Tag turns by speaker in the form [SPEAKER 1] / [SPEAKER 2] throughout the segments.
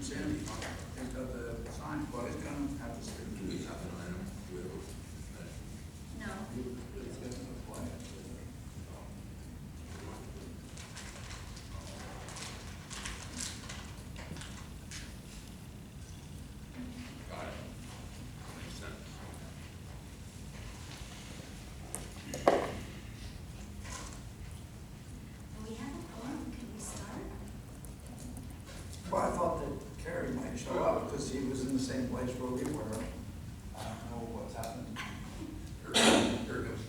[SPEAKER 1] from Sandy. He's got the sign, but he's gonna have to stick to it.
[SPEAKER 2] No.
[SPEAKER 1] He's got the flag.
[SPEAKER 3] Got it. Makes sense.
[SPEAKER 2] We have a quorum, can we start?
[SPEAKER 1] Well, I thought that Kerry might show up because he was in the same place where we were. I don't know what's happened.
[SPEAKER 3] Here it goes.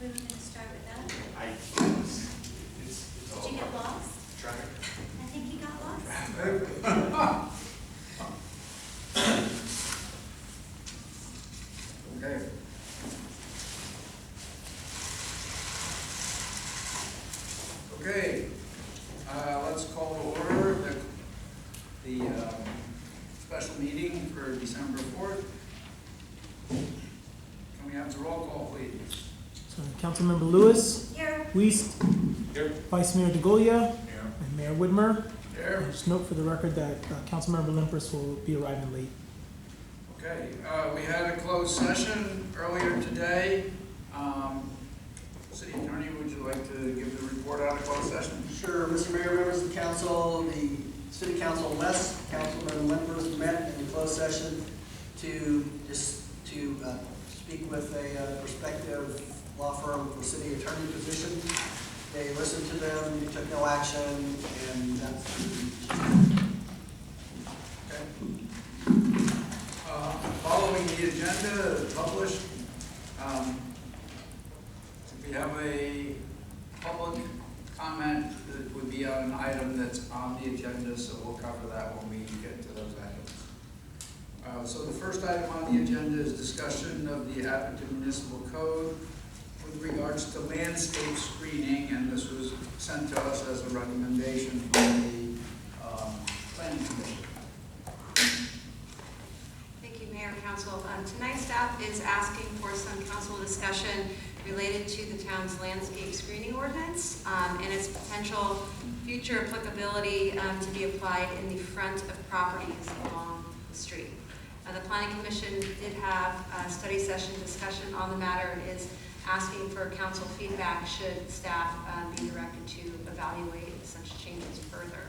[SPEAKER 2] We were gonna start with that.
[SPEAKER 3] It's all
[SPEAKER 2] Did you get lost?
[SPEAKER 3] traffic.
[SPEAKER 2] I think he got lost.
[SPEAKER 1] Okay. Okay, let's call to order the special meeting for December 4th. Can we have the roll call, please?
[SPEAKER 4] So Councilmember Lewis,
[SPEAKER 2] Here.
[SPEAKER 4] Weist,
[SPEAKER 3] Here.
[SPEAKER 4] Vice Mayor DeGolia,
[SPEAKER 3] Here.
[SPEAKER 4] and Mayor Whitmer.
[SPEAKER 1] Here.
[SPEAKER 4] Just note for the record that Councilmember Limpers will be arriving late.
[SPEAKER 1] Okay, we had a closed session earlier today. City Attorney, would you like to give the report out of closed session?
[SPEAKER 5] Sure, Mr. Mayor, members of the council, the city council, less Councilman Limpers met in the closed session to speak with a prospective law firm for city attorney position. They listened to them, they took no action, and that's.
[SPEAKER 1] Okay. Following the agenda published, we have a public comment that would be on an item that's on the agenda, so we'll cover that when we get to those items. So the first item on the agenda is discussion of the Atherton Municipal Code with regards to landscape screening, and this was sent to us as a recommendation from the Planning Commission.
[SPEAKER 6] Thank you, Mayor and Council. Tonight, staff is asking for some council discussion related to the town's landscape screening ordinance and its potential future applicability to be applied in the front of properties along the street. The Planning Commission did have a study session discussion on the matter and is asking for council feedback should staff be directed to evaluate such changes further.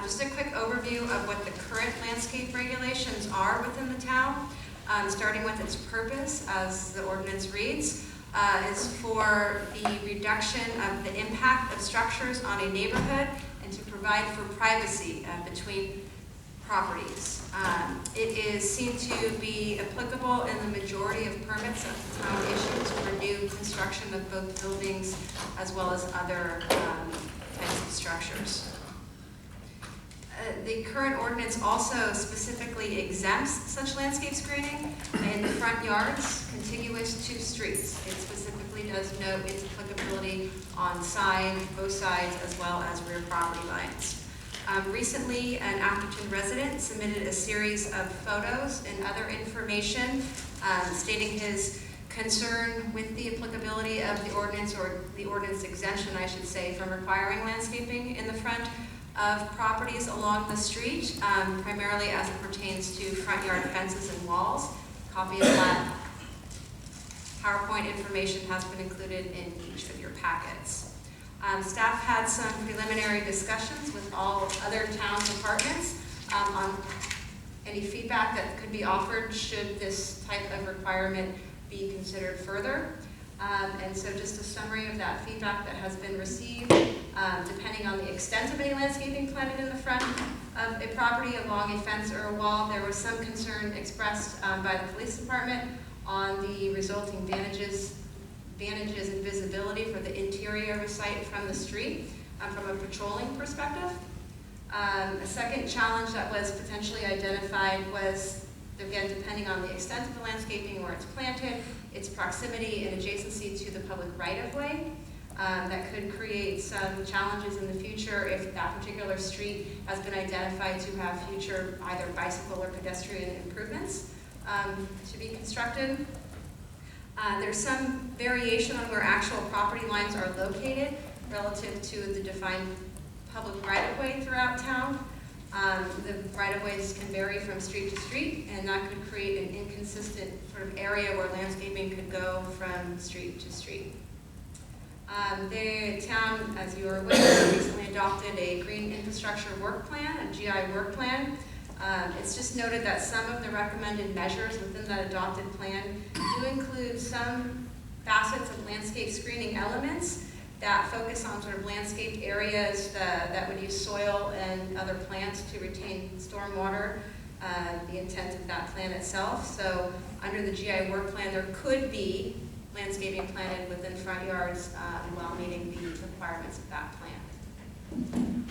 [SPEAKER 6] Just a quick overview of what the current landscape regulations are within the town, starting with its purpose, as the ordinance reads, is for the reduction of the impact of structures on a neighborhood and to provide for privacy between properties. It is seen to be applicable in the majority of permits that the town issues for new construction of both buildings as well as other types of structures. The current ordinance also specifically exempts such landscape screening in front yards contiguous to streets. It specifically does note its applicability on both sides, as well as rear property lines. Recently, an Atherton resident submitted a series of photos and other information stating his concern with the applicability of the ordinance, or the ordinance exemption, I should say, from requiring landscaping in the front of properties along the street, primarily as it pertains to front yard fences and walls. A copy of that PowerPoint information has been included in each of your packets. Staff had some preliminary discussions with all other town departments on any feedback that could be offered should this type of requirement be considered further. And so just a summary of that feedback that has been received, depending on the extent of any landscaping planted in the front of a property along a fence or a wall, there was some concern expressed by the police department on the resulting advantages and visibility for the interior of a site from the street from a patrolling perspective. A second challenge that was potentially identified was, again, depending on the extent of the landscaping where it's planted, its proximity and adjacency to the public right-of-way. That could create some challenges in the future if that particular street has been identified to have future either bicycle or pedestrian improvements. to be constructed. There's some variation on where actual property lines are located relative to the defined public right-of-way throughout town. The right-of-ways can vary from street to street, and that could create an inconsistent sort of area where landscaping could go from street to street. The town, as you are aware, recently adopted a green infrastructure work plan, a GI work plan. It's just noted that some of the recommended measures within that adopted plan do include some facets of landscape screening elements that focus on sort of landscaped areas that would use soil and other plants to retain stormwater, the intent of that plan itself. So under the GI work plan, there could be landscaping planted within front yards while meeting the requirements of that plan.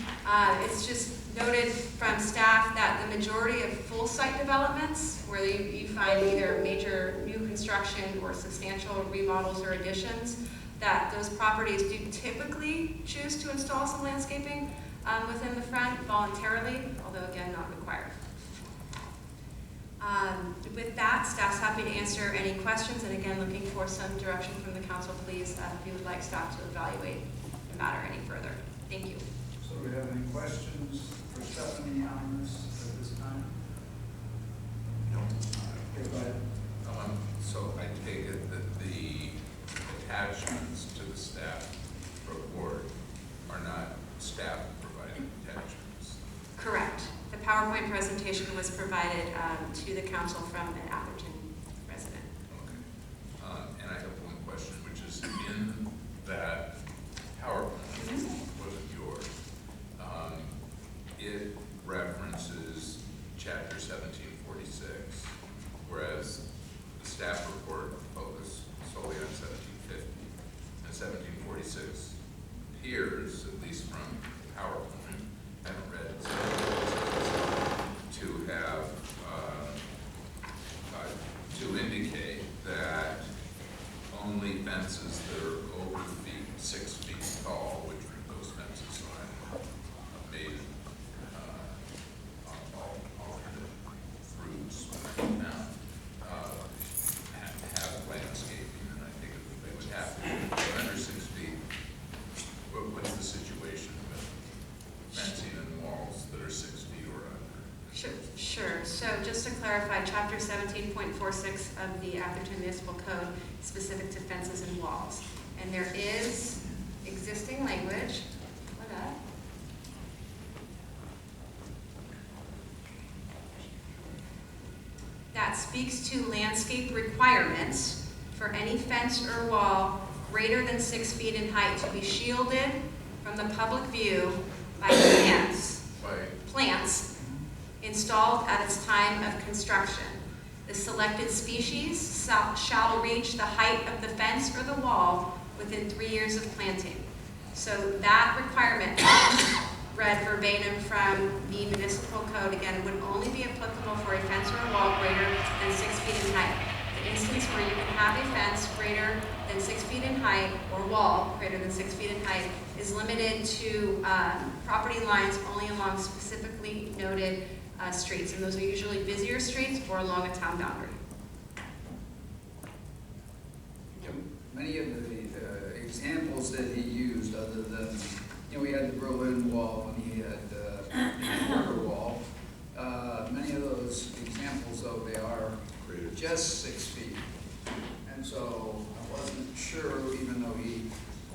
[SPEAKER 6] It's just noted from staff that the majority of full site developments, where you find either major new construction or substantial remodels or additions, that those properties do typically choose to install some landscaping within the front voluntarily, although again, not required. With that, staff's happy to answer any questions, and again, looking for some direction from the council, please, if you would like staff to evaluate the matter any further. Thank you.
[SPEAKER 1] So do we have any questions for Stephanie on this at this time?
[SPEAKER 3] No.
[SPEAKER 1] Okay, go ahead.
[SPEAKER 7] So I take it that the attachments to the staff report are not staff providing attachments?
[SPEAKER 6] Correct. The PowerPoint presentation was provided to the council from an Atherton resident.
[SPEAKER 7] Okay. And I have one question, which is in that PowerPoint, wasn't yours, it references chapter 1746, whereas the staff report focused solely on 1750. And 1746 appears, at least from PowerPoint, I haven't read it, to have, to indicate that only fences that are over 6 feet tall, which those fences are made on alternate routes now, have landscaping, and I think they would have to be under 6 feet. What's the situation with fencing and walls that are 6 feet or under?
[SPEAKER 6] Sure. So just to clarify, chapter 17.46 of the Atherton Municipal Code is specific to fences and walls. And there is existing language. What up? That speaks to landscape requirements for any fence or wall greater than 6 feet in height to be shielded from the public view by plants installed at its time of construction. The selected species shall reach the height of the fence or the wall within 3 years of planting. So that requirement, read verbatim from the municipal code, again, would only be applicable for a fence or a wall greater than 6 feet in height. The instance where you can have a fence greater than 6 feet in height or wall greater than 6 feet in height is limited to property lines only along specifically noted streets, and those are usually busier streets or along a town boundary.
[SPEAKER 1] Many of the examples that he used, other than, we had the Berlin Wall and he had the Border Wall. Many of those examples, though, they are just 6 feet. And so I wasn't sure, even though he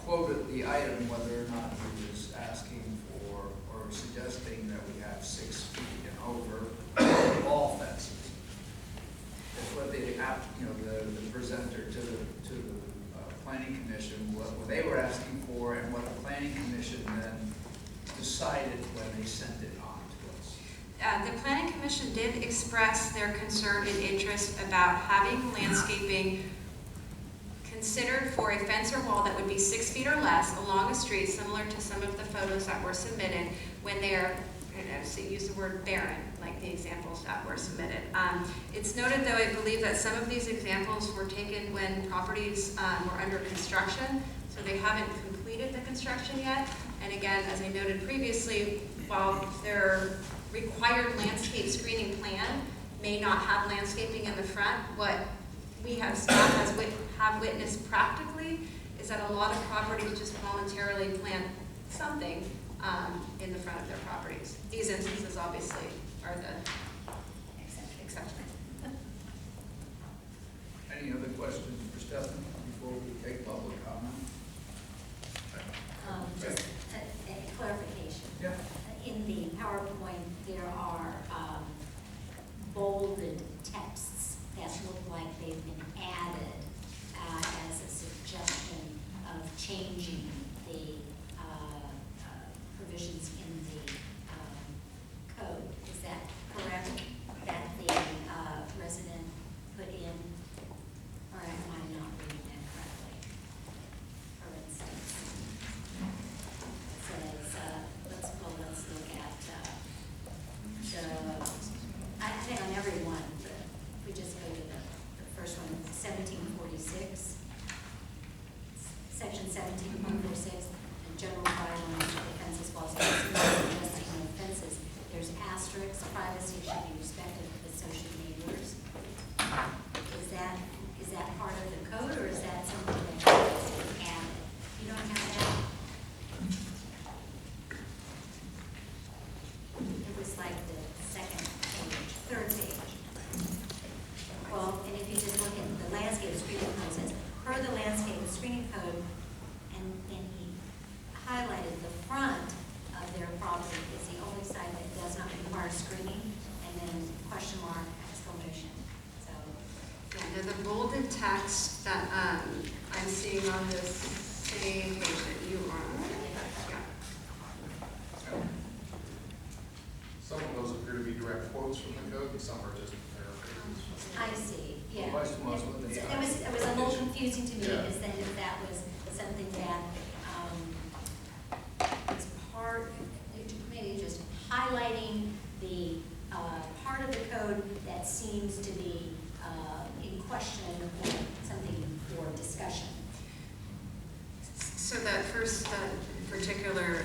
[SPEAKER 1] quoted the item, whether or not he was asking for or suggesting that we have 6 feet and over all fences. That's what they, the presenter to the Planning Commission, what they were asking for and what the Planning Commission then decided when they sent it on to us.
[SPEAKER 6] The Planning Commission did express their concern and interest about having landscaping considered for a fence or wall that would be 6 feet or less along a street, similar to some of the photos that were submitted when they're, so use the word barren, like the examples that were submitted. It's noted, though, I believe that some of these examples were taken when properties were under construction, so they haven't completed the construction yet. And again, as I noted previously, while their required landscape screening plan may not have landscaping in the front, what we have, staff have witnessed practically, is that a lot of properties just voluntarily plant something in the front of their properties. These instances obviously are the exception.
[SPEAKER 1] Any other questions for Stephanie before we take public comment?
[SPEAKER 2] Just a clarification.
[SPEAKER 1] Yeah.
[SPEAKER 2] In the PowerPoint, there are bolded texts that look like they've been added as a suggestion of changing the provisions in the code. Is that correct? That the resident put in, or am I not reading that correctly? For instance, it says, let's look at I think on every one, but if we just go to the first one, 1746, section 17.46, the general guidelines for offenses, laws, investing in offenses. There's asterisks, privacy should be respected of associate neighbors. Is that part of the code, or is that something that has been added? You don't have that? It was like the second page, third page. Well, and if you just look at the landscape screening code, it says, per the landscape screening code, and then he highlighted the front of their property is the only side that does not require screening, and then question mark, exclamation. So,
[SPEAKER 6] Yeah, now the bolded text that I'm seeing on this same page that you are on. Yeah.
[SPEAKER 3] Some of those appear to be direct quotes from the code, and some are just paraphrases.
[SPEAKER 2] I see, yeah.
[SPEAKER 1] The question was what the-
[SPEAKER 2] It was a little confusing to me,
[SPEAKER 3] Yeah.
[SPEAKER 2] because then if that was something that, was part, maybe just highlighting the, part of the code that seems to be, in question or something for discussion.
[SPEAKER 6] So that first particular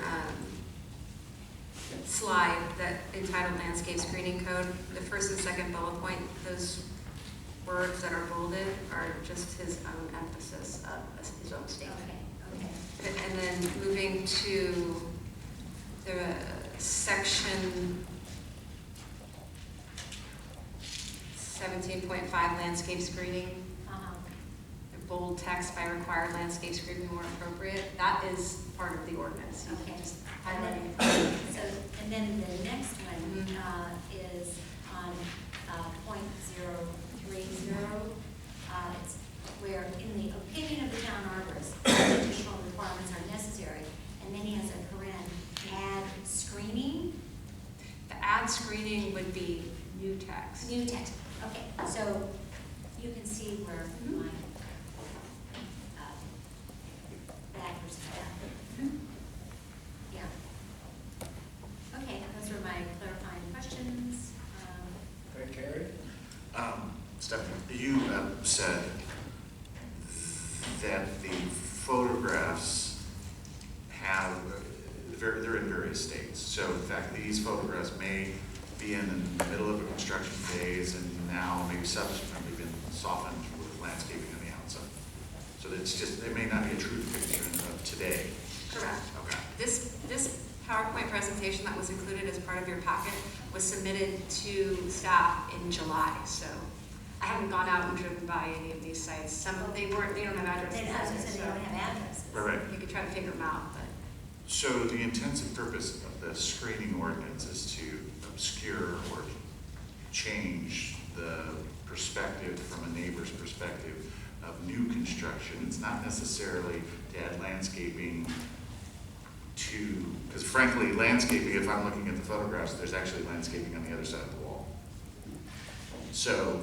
[SPEAKER 6] slide that entitled landscape screening code, the first and second bullet point, those words that are bolded are just his own emphasis of his own statement.
[SPEAKER 2] Okay.
[SPEAKER 6] And then moving to the section 17.5 landscape screening,
[SPEAKER 2] Uh-huh.
[SPEAKER 6] the bold text by required landscape screening more appropriate, that is part of the ordinance. You
[SPEAKER 2] Okay.
[SPEAKER 6] just
[SPEAKER 2] And
[SPEAKER 6] highlighting.
[SPEAKER 2] then, and then the next one is on .030. It's where, in the opinion of the town arborist, additional requirements are necessary. And then he has a paren, add screening,
[SPEAKER 6] The add screening would be new text.
[SPEAKER 2] new text. Okay, so you can see where my backwards at. Yeah. Okay, those were my clarifying questions.
[SPEAKER 1] Okay, Carrie?
[SPEAKER 3] Stephanie, you said that the photographs have, they're in various states. So in fact, these photographs may be in the middle of a construction phase and now maybe subsequently been softened with landscaping on the outside. So it's just, they may not be a true depiction of today.
[SPEAKER 6] Correct.
[SPEAKER 3] Okay.
[SPEAKER 6] This PowerPoint presentation that was included as part of your packet was submitted to staff in July, so I haven't gone out and driven by any of these sites. Some of they don't have addresses.
[SPEAKER 2] They don't have addresses.
[SPEAKER 3] Right.
[SPEAKER 6] You could try to figure them out, but
[SPEAKER 3] So the intensive purpose of the screening ordinance is to obscure or change the perspective from a neighbor's perspective of new construction. It's not necessarily to add landscaping to, because frankly, landscaping, if I'm looking at the photographs, there's actually landscaping on the other side of the wall. So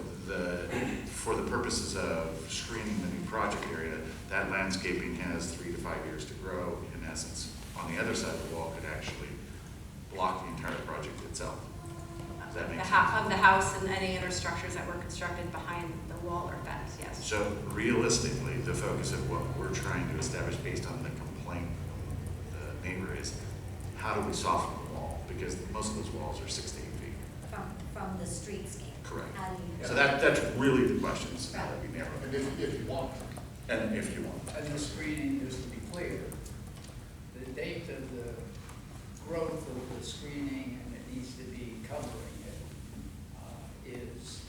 [SPEAKER 3] for the purposes of screening the new project area, that landscaping has 3 to 5 years to grow, in essence. On the other side of the wall could actually block the entire project itself. Does that make sense?
[SPEAKER 6] of the house and any other structures that were constructed behind the wall or fence, yes.
[SPEAKER 3] So realistically, the focus of what we're trying to establish based on the complaint of the neighbor is, how do we soften the wall? Because most of those walls are 6 to 8 feet.
[SPEAKER 2] From the streetscape.
[SPEAKER 3] Correct.
[SPEAKER 2] How do you?
[SPEAKER 3] So that's really the questions that we narrowed.
[SPEAKER 8] And if you want.
[SPEAKER 3] And if you want.
[SPEAKER 1] And the screening, just to be clear, the date of the growth of the screening, and it needs to be covering it, is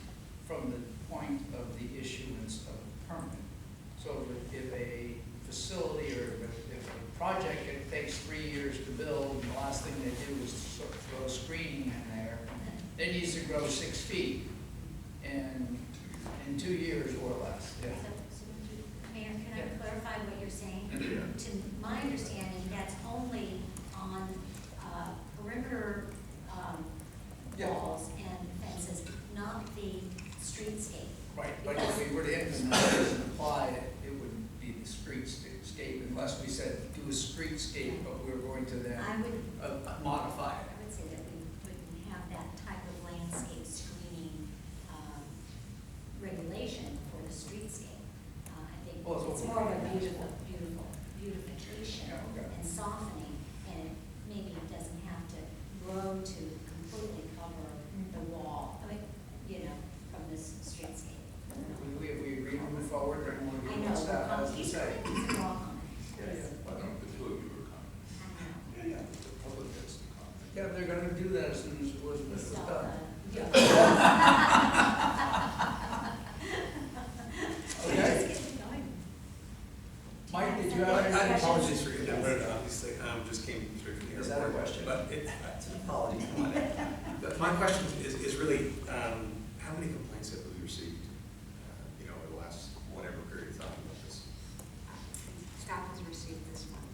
[SPEAKER 1] from the point of the issuance of a permit. So if a facility or if a project, it takes 3 years to build, and the last thing they do is sort of throw screening in there, it needs to grow 6 feet in 2 years or less, yeah.
[SPEAKER 2] So, Mayor, can
[SPEAKER 1] Yeah.
[SPEAKER 2] I clarify what you're saying?
[SPEAKER 3] Yeah.
[SPEAKER 2] To my understanding, that's only on perimeter
[SPEAKER 1] Yeah.
[SPEAKER 2] walls and fences, not the streetscape.
[SPEAKER 1] Right, but if we were to implement this and apply it, it would be the streetscape unless we said do a streetscape, but we were going to then
[SPEAKER 2] I would,
[SPEAKER 1] modify
[SPEAKER 2] I
[SPEAKER 1] it.
[SPEAKER 2] would say that we wouldn't have that type of landscape screening regulation for the streetscape. I think
[SPEAKER 1] Well, it's
[SPEAKER 2] it's
[SPEAKER 1] what
[SPEAKER 2] more of
[SPEAKER 1] we-
[SPEAKER 2] a beautification
[SPEAKER 1] Yeah, okay.
[SPEAKER 2] and softening, and it maybe it doesn't have to grow to completely cover the wall, I mean, you know, from this streetscape.
[SPEAKER 1] We agree to move forward, and we'll
[SPEAKER 2] I
[SPEAKER 1] do
[SPEAKER 2] know,
[SPEAKER 1] what staff has to
[SPEAKER 2] he's
[SPEAKER 1] say.
[SPEAKER 2] it's a wall comment.
[SPEAKER 1] Yeah, yeah.
[SPEAKER 7] I don't know if the two of you are coming.
[SPEAKER 2] I know.
[SPEAKER 1] Yeah, yeah.
[SPEAKER 7] The public gets to comment.
[SPEAKER 1] Yeah, they're gonna do that as soon as Elizabeth is
[SPEAKER 2] So,
[SPEAKER 1] done.
[SPEAKER 2] yeah.
[SPEAKER 1] Okay.
[SPEAKER 2] Just get it going.
[SPEAKER 1] Mike, did you have any
[SPEAKER 9] I
[SPEAKER 1] questions?
[SPEAKER 9] apologize for getting rid of it, obviously, just came through from the
[SPEAKER 1] Is that a
[SPEAKER 9] airport.
[SPEAKER 1] question?
[SPEAKER 9] But it's an apology. But my question is really, how many complaints have we received, over the last whatever period of time about this?
[SPEAKER 6] Staff has received this one.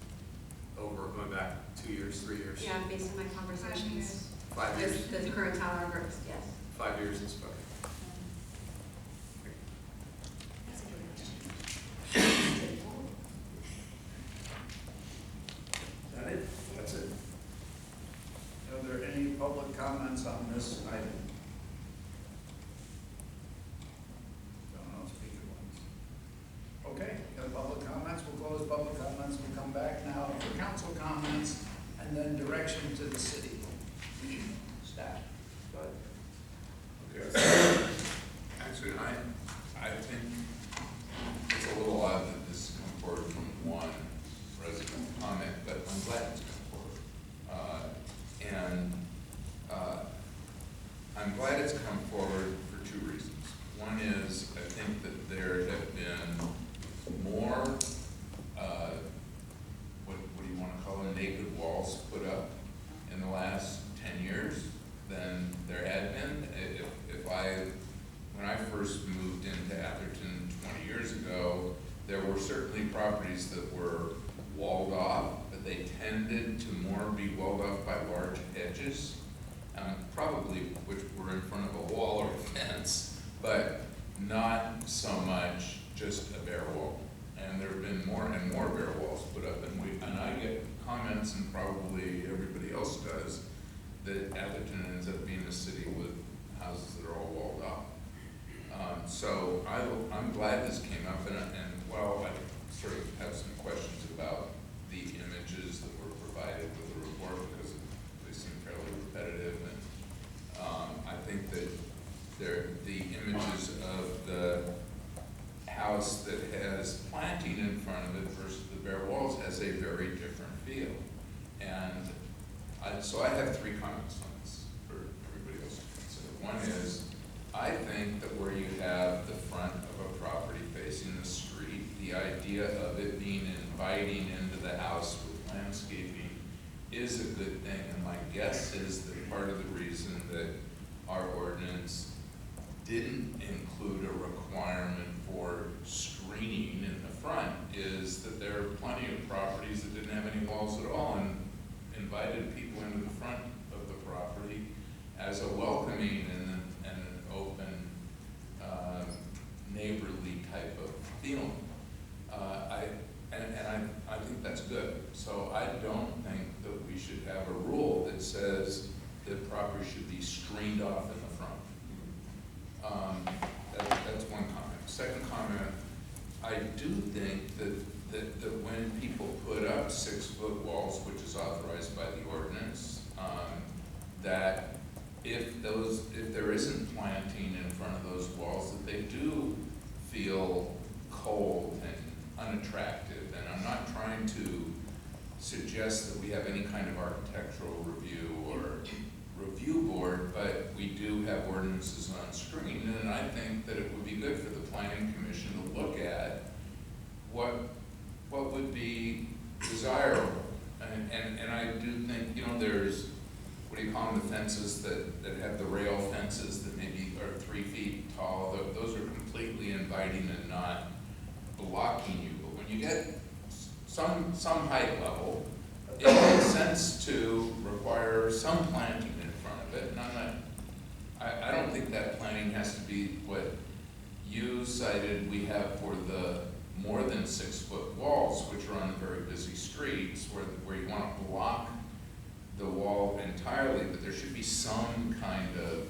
[SPEAKER 9] Over, going back 2 years, 3 years?
[SPEAKER 6] Yeah, based on my conversations.
[SPEAKER 9] 5 years?
[SPEAKER 6] The current Tyler Brooks, yes.
[SPEAKER 9] 5 years and stuff.
[SPEAKER 2] That's a good question.
[SPEAKER 1] Is that it?
[SPEAKER 9] That's it.
[SPEAKER 1] Are there any public comments on this item? Don't know, speaker ones. Okay, no public comments, we'll close public comments, we'll come back now for council comments, and then direction to the city. Staff, go ahead.
[SPEAKER 7] Okay. Actually, I think it's a little odd that this has come forward from one resident comment, but I'm glad it's come forward. I'm glad it's come forward for 2 reasons. One is, I think that there have been more, what do you want to call them, naked walls put up in the last 10 years than there had been. When I first moved into Atherton 20 years ago, there were certainly properties that were walled off, but they tended to more be walled off by large hedges, probably which were in front of a wall or a fence, but not so much just a bare wall. And there have been more and more bare walls put up, and I get comments, and probably everybody else does, that Atherton ends up being a city with houses that are all walled off. So I'm glad this came up, and while I sort of have some questions about the images that were provided with the report, because they seem fairly repetitive, and I think that the images of the house that has planting in front of it versus the bare walls has a very different feel. And so I have 3 comments on this for everybody else to consider. One is, I think that where you have the front of a property facing the street, the idea of it being inviting into the house with landscaping is a good thing. And my guess is that part of the reason that our ordinance didn't include a requirement for screening in the front is that there are plenty of properties that didn't have any walls at all and invited people into the front of the property as a welcoming and an open, neighborly type of feeling. I think that's good. So I don't think that we should have a rule that says that property should be screened off in the front. That's one comment. Second comment, I do think that when people put up 6-foot walls, which is authorized by the ordinance, that if there isn't planting in front of those walls, that they do feel cold and unattractive. And I'm not trying to suggest that we have any kind of architectural review or review board, but we do have ordinances on screen, and I think that it would be good for the planning commission to look at what would be desirable. And I do think, you know, there's, what do you call them, the fences that have the rail fences that maybe are 3 feet tall. Those are completely inviting and not blocking you. But when you get some height level, it makes sense to require some planting in front of it. And I don't think that planting has to be what you cited we have for the more than 6 foot walls, which are on very busy streets, where you want to block the wall entirely, but there should be some kind of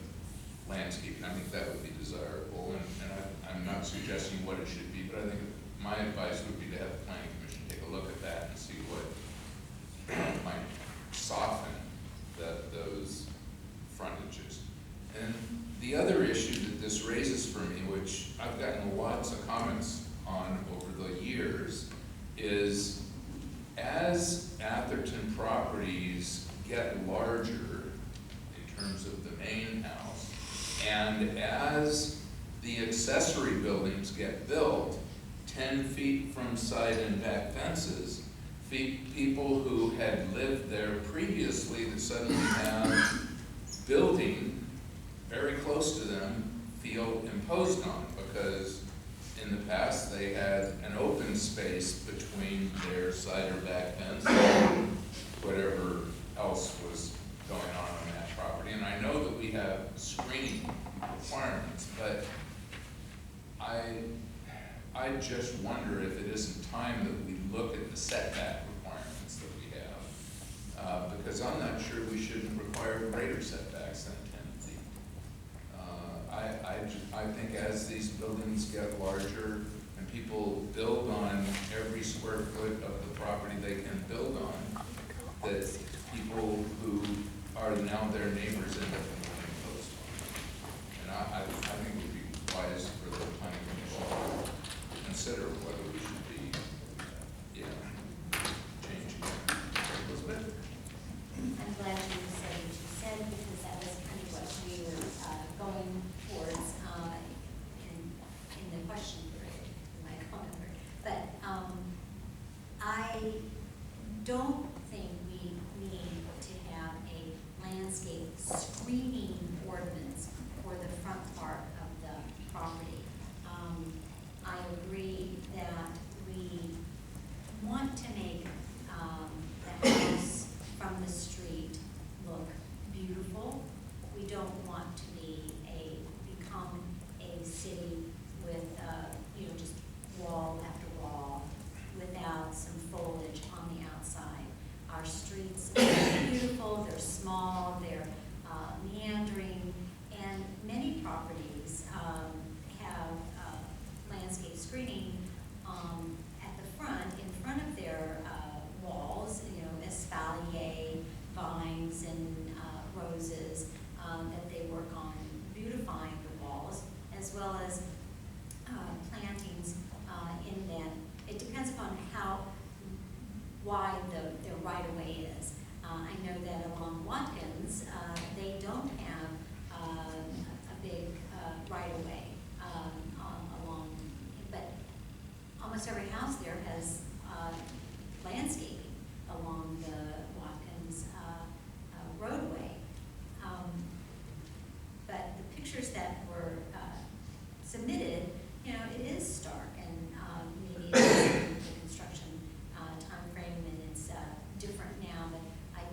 [SPEAKER 7] landscaping. I think that would be desirable, and I'm not suggesting what it should be, but I think my advice would be to have the planning commission take a look at that and see what might soften those frontages. And the other issue that this raises for me, which I've gotten lots of comments on over the years, is as Atherton properties get larger in terms of the main house, and as the accessory buildings get built 10 feet from side and back fences, people who had lived there previously that suddenly have building very close to them feel imposed on, because in the past they had an open space between their side or back fence and whatever else was going on that property. And I know that we have screening requirements, but I just wonder if it isn't time that we look at the setback requirements that we have, because I'm not sure we shouldn't require greater setbacks than 10 feet. I think as these buildings get larger and people build on every square foot of the property they can build on, that people who are now their neighbors end up being imposed on. And I think it would be wise for the planning commission to consider whether we should be, changing it. Elizabeth?
[SPEAKER 2] I'm glad you said what you said, because that was kind of what we were going towards in the question period, in my comment period. But I don't think we need to have a landscape screening ordinance for the front part of the property. I agree that we want to make the house from the street look beautiful. We don't want to become a city with just wall after wall without some foliage on the outside. Our streets are beautiful, they're small, they're meandering, and many properties have landscape screening at the front, in front of their walls, espalier, vines, and roses that they work on beautifying the walls, as well as plantings in that. It depends upon how wide their right-of-way is. I know that along Watkins, they don't have a big right-of-way along, but almost every house there has landscaping along the Watkins roadway. But the pictures that were submitted, it is stark, and maybe it's the construction time frame, and it's different now, but I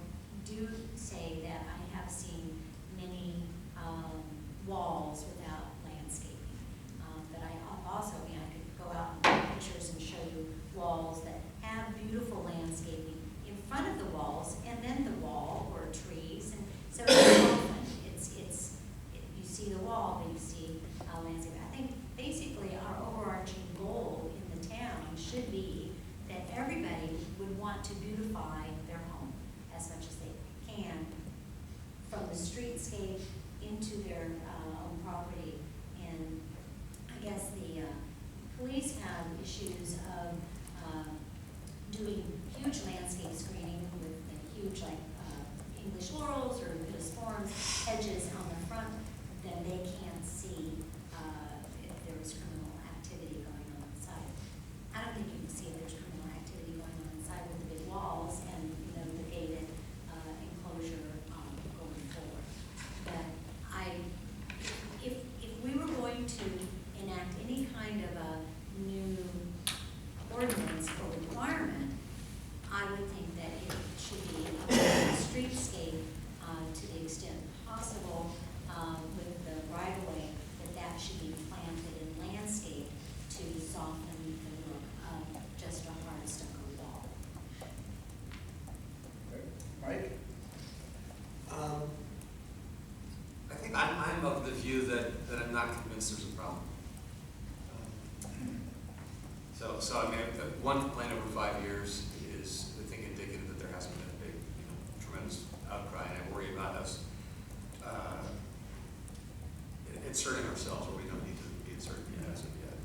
[SPEAKER 2] do say that I have seen many walls without landscaping. But I also, I could go out and take pictures and show you walls that have beautiful landscaping in front of the walls, and then the wall or trees, and so it's often, you see the wall, but you see landscaping. I think basically our overarching goal in the town should be that everybody would want to beautify their home as much as they can, from the streetscape into their own property. And I guess the police have issues of doing huge landscape screening with the huge, like, English laurels or Pittosporums, hedges on the front, then they can't see if there is criminal activity going on inside. I don't think you can see if there's criminal activity going on inside with the big walls and, you know, the gated enclosure going forward. But if we were going to enact any kind of a new ordinance or requirement, I would think that it should be a streetscape to the extent possible with the right of way, that should be planted in landscape to soften the look of just a hard stucco wall.
[SPEAKER 1] Mike?
[SPEAKER 8] I think I'm of the view that I'm not convinced there's a problem. So I mean, one complaint over 5 years is, I think, indicative that there hasn't been a big, tremendous outcry, and I worry about us inserting ourselves where we don't need to be inserted as of yet.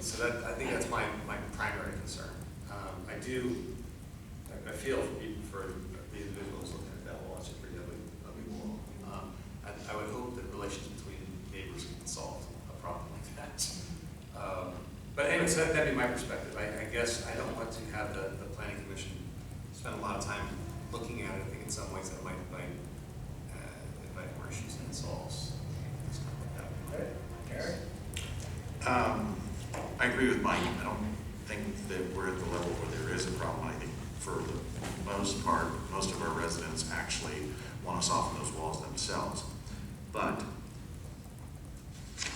[SPEAKER 8] So that, I think that's my primary concern. I feel for the individuals looking at that wall. It's a pretty ugly wall. I would hope that relations between neighbors can solve a problem like that. But anyway, so that'd be my perspective. I guess I don't want to have the planning commission spend a lot of time looking at it. I think in some ways that might invite more issues than it solves.
[SPEAKER 1] Okay. Gary?
[SPEAKER 3] I agree with Mike. I don't think that we're at the level where there is a problem. I think for the most part, most of our residents actually want to soften those walls themselves. But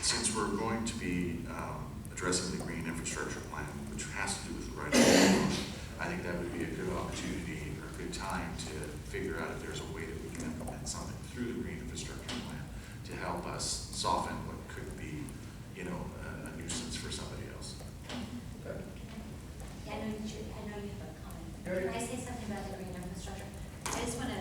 [SPEAKER 3] since we're going to be addressing the green infrastructure plan, which has to do with the right of way, I think that would be a good opportunity or a good time to figure out if there's a way that we can implement something through the green infrastructure plan to help us soften what could be, a nuisance for somebody else.
[SPEAKER 1] Okay.
[SPEAKER 2] Yeah, I know you have a comment.
[SPEAKER 1] Gary?
[SPEAKER 2] Can I say something about the green infrastructure? I just want to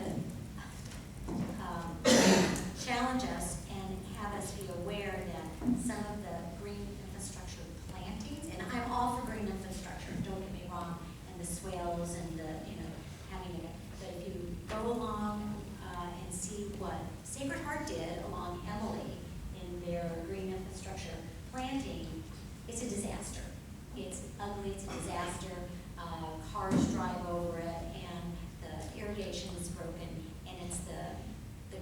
[SPEAKER 2] challenge us and have us be aware that some of the green infrastructure plantings, and I'm all for green infrastructure, don't get me wrong, and the swales and the, having it, but if you go along and see what Sacred Heart did along Emily in their green infrastructure planting, it's a disaster. It's ugly, it's a disaster. Cars drive over it, and the irrigation is broken, and it's the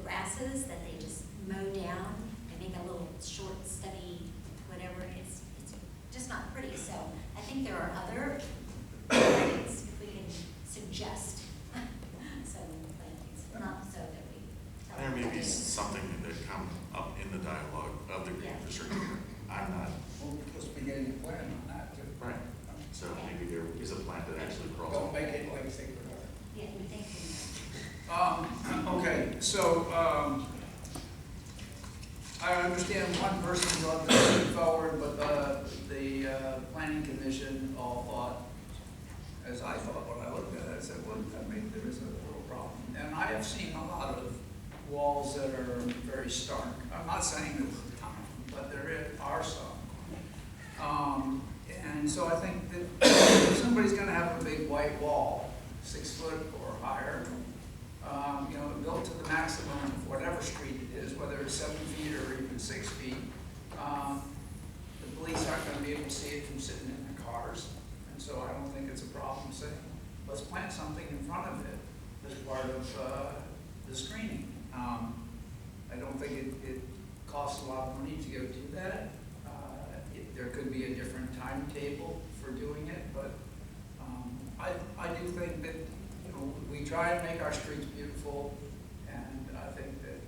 [SPEAKER 2] grasses that they just mow down and make a little short, stubby, whatever. It's just not pretty. So I think there are other plantings if we can suggest some plantings, not so that we tell
[SPEAKER 3] There may
[SPEAKER 2] them
[SPEAKER 3] be
[SPEAKER 2] to do.
[SPEAKER 3] something that come up in the dialogue of the green
[SPEAKER 2] Yeah.
[SPEAKER 3] infrastructure. I'm not,
[SPEAKER 1] We're supposed to be getting a plan on that too.
[SPEAKER 3] right. So maybe there is a plant that actually crawls.
[SPEAKER 1] Don't make it like Sacred Heart.
[SPEAKER 2] Yeah, we think.
[SPEAKER 1] Okay, so, I understand one person thought this went forward, but the planning commission all thought, as I thought when I looked at it, I said, well, there is a little problem. And I have seen a lot of walls that are very stark. I'm not saying there's a ton, but there are some. And so I think that if somebody's gonna have a big white wall, 6 foot or higher, built to the maximum of whatever street it is, whether it's 7 feet or even 6 feet, the police aren't gonna be able to see it from sitting in their cars. And so I don't think it's a problem saying, let's plant something in front of it as part of the screening. I don't think it costs a lot of money to go do that. There could be a different timetable for doing it, but I do think that, we try and make our streets beautiful, and I think that,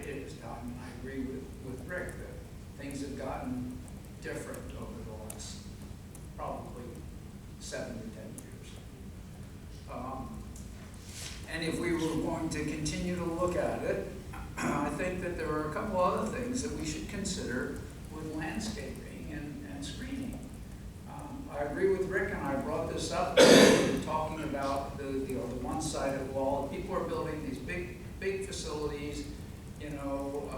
[SPEAKER 1] it is time, and I agree with Rick that things have gotten different over the last probably 7 to 10 years. And if we were going to continue to look at it, I think that there are a couple other things that we should consider with landscaping and screening. I agree with Rick, and I brought this up, talking about the one-sided wall. People are building these big big facilities, you know,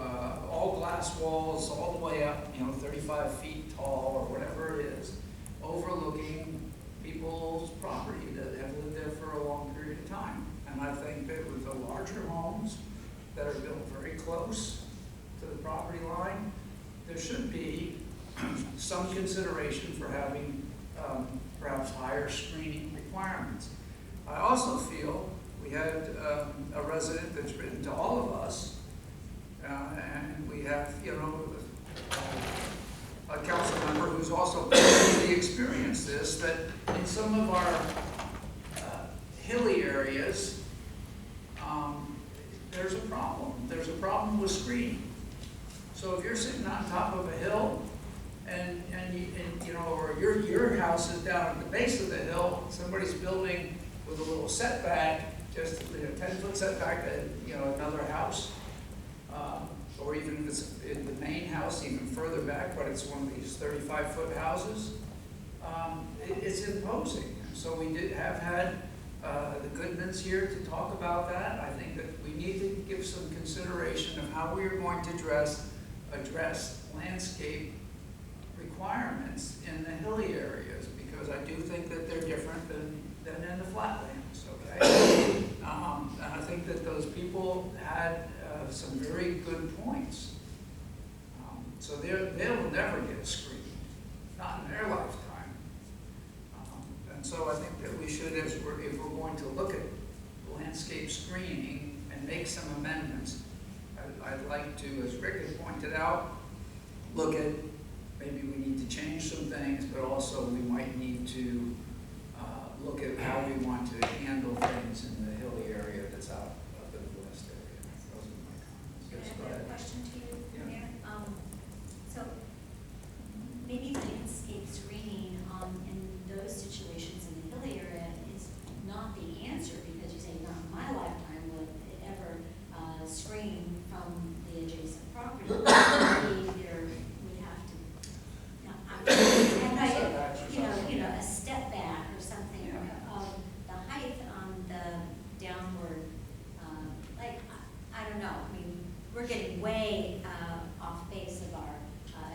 [SPEAKER 1] all glass walls all the way up, you know, 35 feet tall or whatever it is, overlooking people's property that have lived there for a long period of time. And I think that with the larger homes that are built very close to the property line, there should be some consideration for having perhaps higher screening requirements. I also feel we had a resident that's written to all of us, and we have, you know, a council member who's also personally experienced this, that in some of our hilly areas, there's a problem. There's a problem with screening. So if you're sitting on top of a hill, and you know, or your house is down at the base of the hill, somebody's building with a little setback, just 10-foot setback to, you know, another house, or even if it's in the main house, even further back, but it's one of these 35-foot houses, it's imposing. So we have had the Goodmans here to talk about that. I think that we need to give some consideration of how we are going to address landscape requirements in the hilly areas, because I do think that they're different than in the flatlands, okay? And I think that those people had some very good points. So they'll never get screened, not in their lifetime. And so I think that we should, if we're going to look at landscape screening and make some amendments, I'd like to, as Rick has pointed out, look at maybe we need to change some things, but also we might need to look at how we want to handle things in the hilly area that's up in the west area. Those are my comments.
[SPEAKER 2] Can
[SPEAKER 1] Yes,
[SPEAKER 2] I
[SPEAKER 1] go
[SPEAKER 2] have a
[SPEAKER 1] ahead.
[SPEAKER 2] question to you,
[SPEAKER 1] Yeah.
[SPEAKER 2] Mayor? So maybe landscape screening in those situations in the hilly area is not the answer, because you say, not in my lifetime will it ever screen from the adjacent property. Maybe there would have to, you know, a step back or something of the height on the downward, like, I don't know, I mean, we're getting way off base of our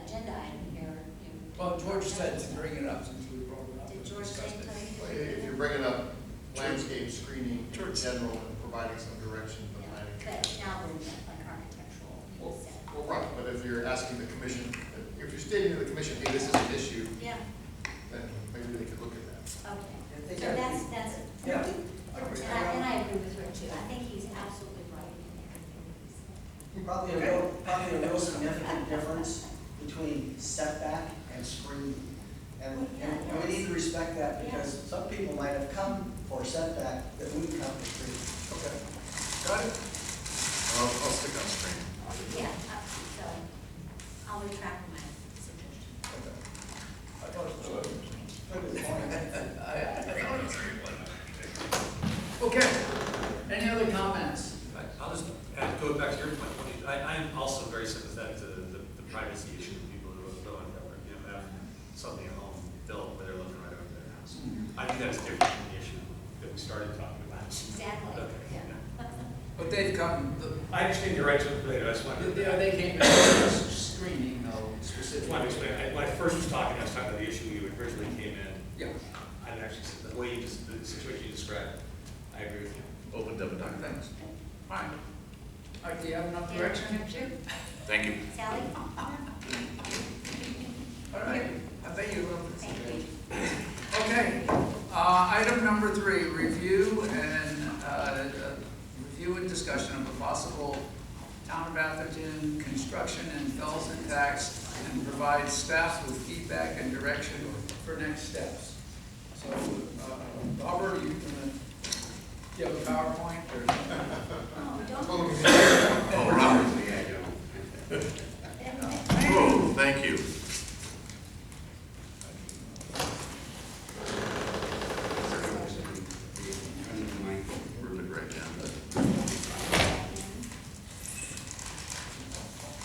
[SPEAKER 2] agenda item here. You know.
[SPEAKER 1] Well, George said to bring it up since we brought it up.
[SPEAKER 2] Did
[SPEAKER 1] and
[SPEAKER 2] George say
[SPEAKER 1] discussed it.
[SPEAKER 2] so?
[SPEAKER 10] Well, if you're bringing up landscape screening in general and providing some direction for
[SPEAKER 2] Yeah,
[SPEAKER 10] planning.
[SPEAKER 2] but now we're in like architectural, you
[SPEAKER 10] Well,
[SPEAKER 2] said.
[SPEAKER 10] well, right, but if you're asking the commission, if you're stating to the commission, hey, this is an issue,
[SPEAKER 2] Yeah,
[SPEAKER 10] then maybe they could look at that.
[SPEAKER 2] okay.
[SPEAKER 5] They
[SPEAKER 2] So
[SPEAKER 5] can.
[SPEAKER 2] that's.
[SPEAKER 1] Yeah.
[SPEAKER 2] And I agree with Rick too. I think he's absolutely right in everything he said.
[SPEAKER 5] Probably a real significant difference between setback and screening. And we need to respect that, because some people might have come for setback that we come for screening.
[SPEAKER 1] Okay. Got it?
[SPEAKER 3] I'll stick on screen.
[SPEAKER 2] Yeah, so I'll retract my suggestion.
[SPEAKER 1] Okay. I thought it was.
[SPEAKER 5] Good point.
[SPEAKER 1] Okay. Any other comments?
[SPEAKER 8] I'll just add, go back to your point. I'm also very sympathetic to the privacy issue of people who are going to have something at home built where they're looking right over their house. I think that's different from the issue that we started talking about.
[SPEAKER 2] Exactly,
[SPEAKER 8] Okay,
[SPEAKER 2] yeah.
[SPEAKER 1] But they've come,
[SPEAKER 8] I understand you're right to it, I just wanted to.
[SPEAKER 1] they came in with screening though,
[SPEAKER 8] Just
[SPEAKER 1] specifically.
[SPEAKER 8] wanted to explain, when I first was talking, I was talking about the issue you originally came in.
[SPEAKER 1] Yeah.
[SPEAKER 8] I actually said, the way you just, the situation you described, I agree with you.
[SPEAKER 3] Opened up a document.
[SPEAKER 1] Thanks. Fine. All right, do you have enough direction?
[SPEAKER 3] Thank you.
[SPEAKER 2] Sally?
[SPEAKER 1] All right, I bet you will.
[SPEAKER 2] Thank you.
[SPEAKER 1] Okay, item number 3, review and discussion of a possible Town of Atherton construction and fells and tax, and provide staff with feedback and direction for next steps. So, Robert, are you gonna give a PowerPoint or?
[SPEAKER 2] Oh, don't.
[SPEAKER 3] Oh, Robert. Oh, thank you. Move it right down.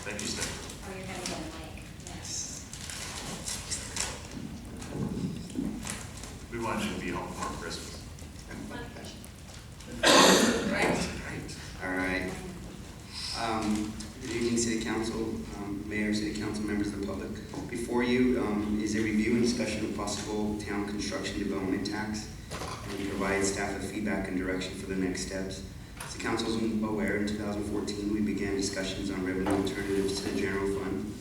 [SPEAKER 3] Thank you, Steph.
[SPEAKER 2] Oh, you're gonna get a mic, yes.
[SPEAKER 3] We want you to be home for Christmas.
[SPEAKER 1] Right, right.
[SPEAKER 11] All right. council members of the public. Before you is a review and discussion of possible town construction development tax, and provide staff with feedback and direction for the next steps. As the council is aware, in 2014, we began discussions on revenue alternatives to the general fund.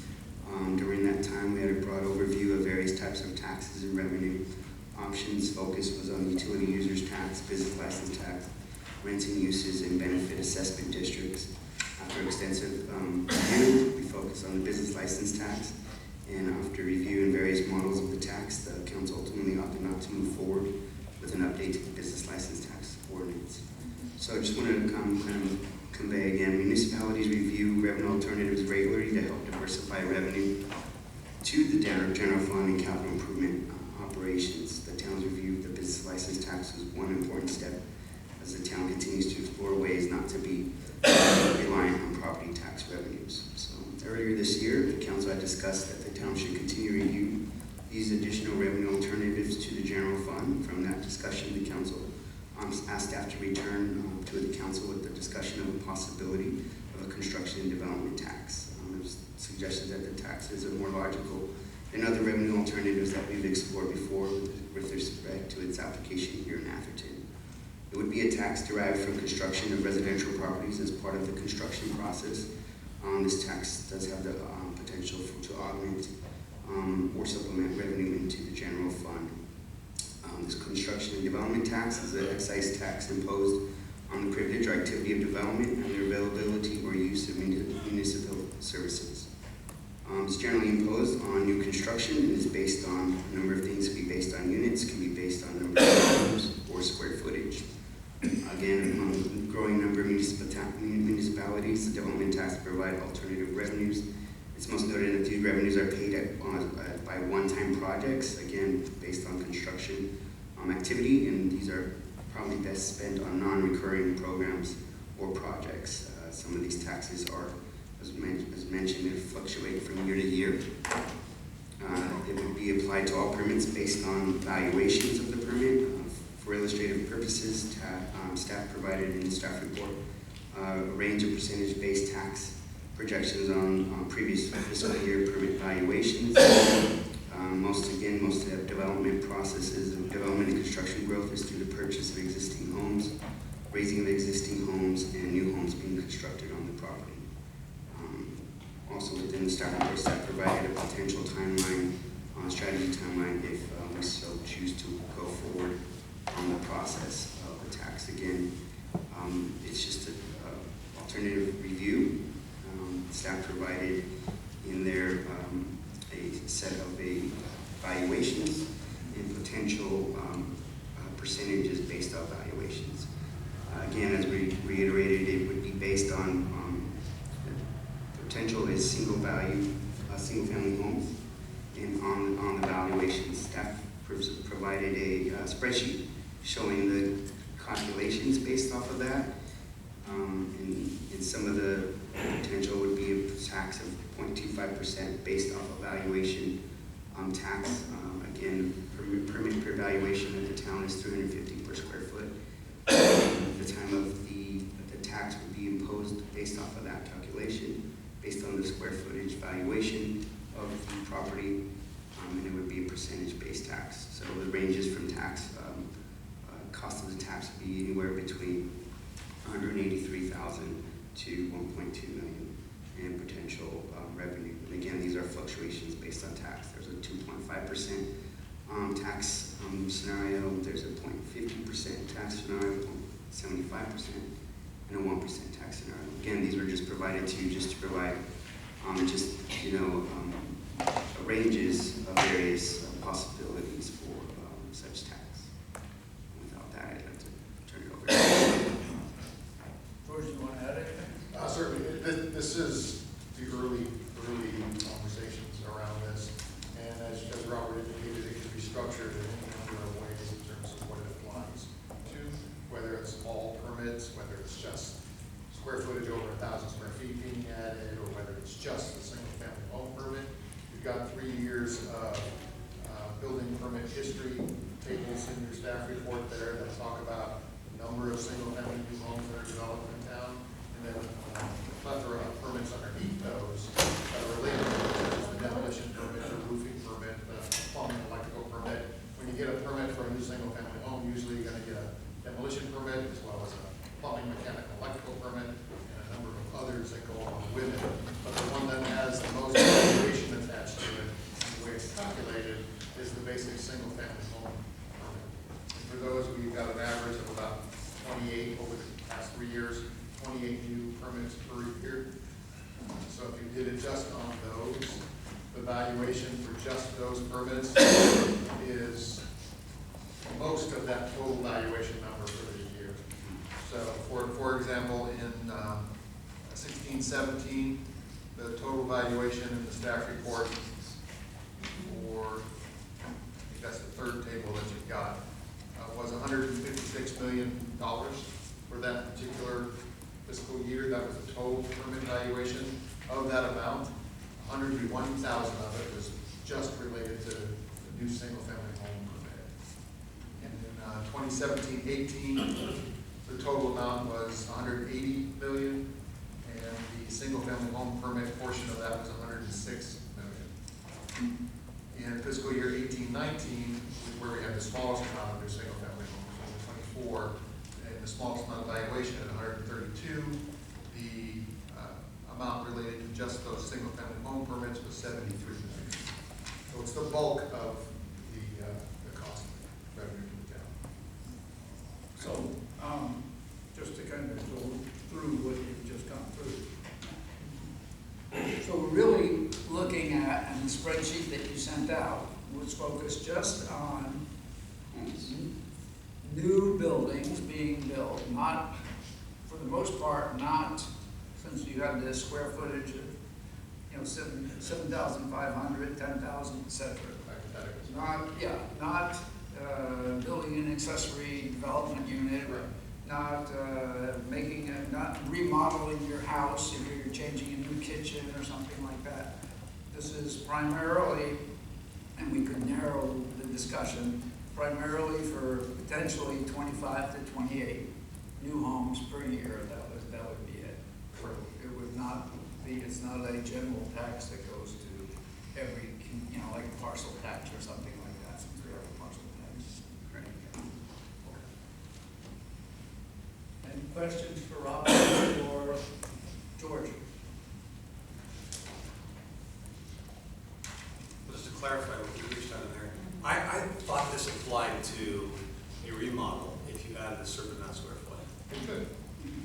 [SPEAKER 11] During that time, we had a broad overview of various types of taxes and revenue options. Focus was on utility users tax, business license tax, rents and uses, and benefit assessment districts. After extensive review, we focused on the business license tax, and after reviewing various models of the tax, the council ultimately opted not to move forward with an update to the business license tax ordinance. So I just want to convey again, municipalities review revenue alternatives regularly to help diversify revenue to the general fund and capital improvement operations. The town's review of the business license tax is one important step as the town continues to explore ways not to be reliant on property tax revenues. So earlier this year, the council had discussed that the town should continue to review these additional revenue alternatives to the general fund. From that discussion, the council asked staff to return to the council with the discussion of the possibility of a construction and development tax. It was suggested that the taxes are more logical than other revenue alternatives that we've explored before with respect to its application here in Atherton. It would be a tax derived from construction of residential properties as part of the construction process. This tax does have the potential to augment or supplement revenue into the general fund. This construction and development tax is an excise tax imposed on the privilege or activity of development and the availability or use of municipal services. It's generally imposed on new construction and is based on a number of things. It can be based on units, can be based on number of homes or square footage. Again, among a growing number of municipalities, the development tax provide alternative revenues. It's most noted that these revenues are paid by one-time projects, again, based on construction activity, and these are probably best spent on non-recurring programs or projects. Some of these taxes are, as mentioned, they fluctuate from year to year. It would be applied to all permits based on valuations of the permit. For illustrative purposes, staff provided in the staff report a range of percentage-based tax projections on previous fiscal year permit valuations. Most of the development processes of development and construction growth is through the purchase of existing homes, raising of existing homes, and new homes being constructed on the property. Also within the staff report, staff provided a potential timeline, strategy timeline if we so choose to go forward on the process of the tax. Again, it's just an alternative review. Staff provided in there a set of valuations and potential percentages based off valuations. Again, as we reiterated, it would be based on the potential is single family homes, and on the valuations, staff provided a spreadsheet showing the calculations based off of that. And some of the potential would be a tax of 0.25% based off of valuation tax. Again, permit per valuation of the town is $350 per square foot. The time of the tax would be imposed based off of that calculation, based on the square footage valuation of the property, and it would be a percentage-based tax. So the ranges from tax, cost of the tax would be anywhere between $183,000 to $1.2 million in potential revenue. And again, these are fluctuations based on tax. There's a 2.5% tax scenario. There's a 0.50% tax scenario, 0.75%, and a 1% tax scenario. Again, these were just provided to you just to provide ranges of various possibilities for such tax. Without that, I'd like to turn it over to
[SPEAKER 1] George, you want to add anything?
[SPEAKER 10] Certainly, this is the early conversations around this, and as Robert indicated, it can be structured in any number of ways in terms of what it applies to, whether it's all permits, whether it's just square footage over 1,000 square feet being added, or whether it's just a single-family home permit. You've got 3 years of building permit history tables in your staff report there that talk about the number of single-family new homes that are developed in town, and then a plethora of permits underneath those that are related to valuation for just those permits is most of that total valuation number for the year. So for example, in 16-17, the total valuation in the staff report for, I think that's the third table that you've got, was $156 million for that particular fiscal year. That was the total permit valuation. Of that amount, 101,000 of it was just related to the new single-family home permit. And in 2017-18, the total amount was 180 million, and the single-family home permit portion of that was 106 million. In fiscal year 18-19, where we had the smallest amount of new single-family homes, only 24, and the smallest amount of valuation at 132, the amount related to just those single-family home permits was 73 million. So it's the bulk of the cost of revenue to the town.
[SPEAKER 1] So, just to kind of go through what you've just gone through. So we're really looking at, and the spreadsheet that you sent out was focused just on new buildings being built, not, for the most part, not, since you have this square footage of, 7,500, 10,000, et cetera. Not building an accessory development unit, not not remodeling your house if you're changing a new kitchen or something like that. This is primarily, and we could narrow the discussion, primarily for potentially 25 to 28 new homes per year. That would be it. It would not be, it's not a general tax that goes to every, like a parcel tax or something like that, since we have a parcel tax. Any questions for Robert or George?
[SPEAKER 8] Just to clarify what you reached out in there, I thought this applied to a remodel if you added a certain amount of square foot.
[SPEAKER 10] It could,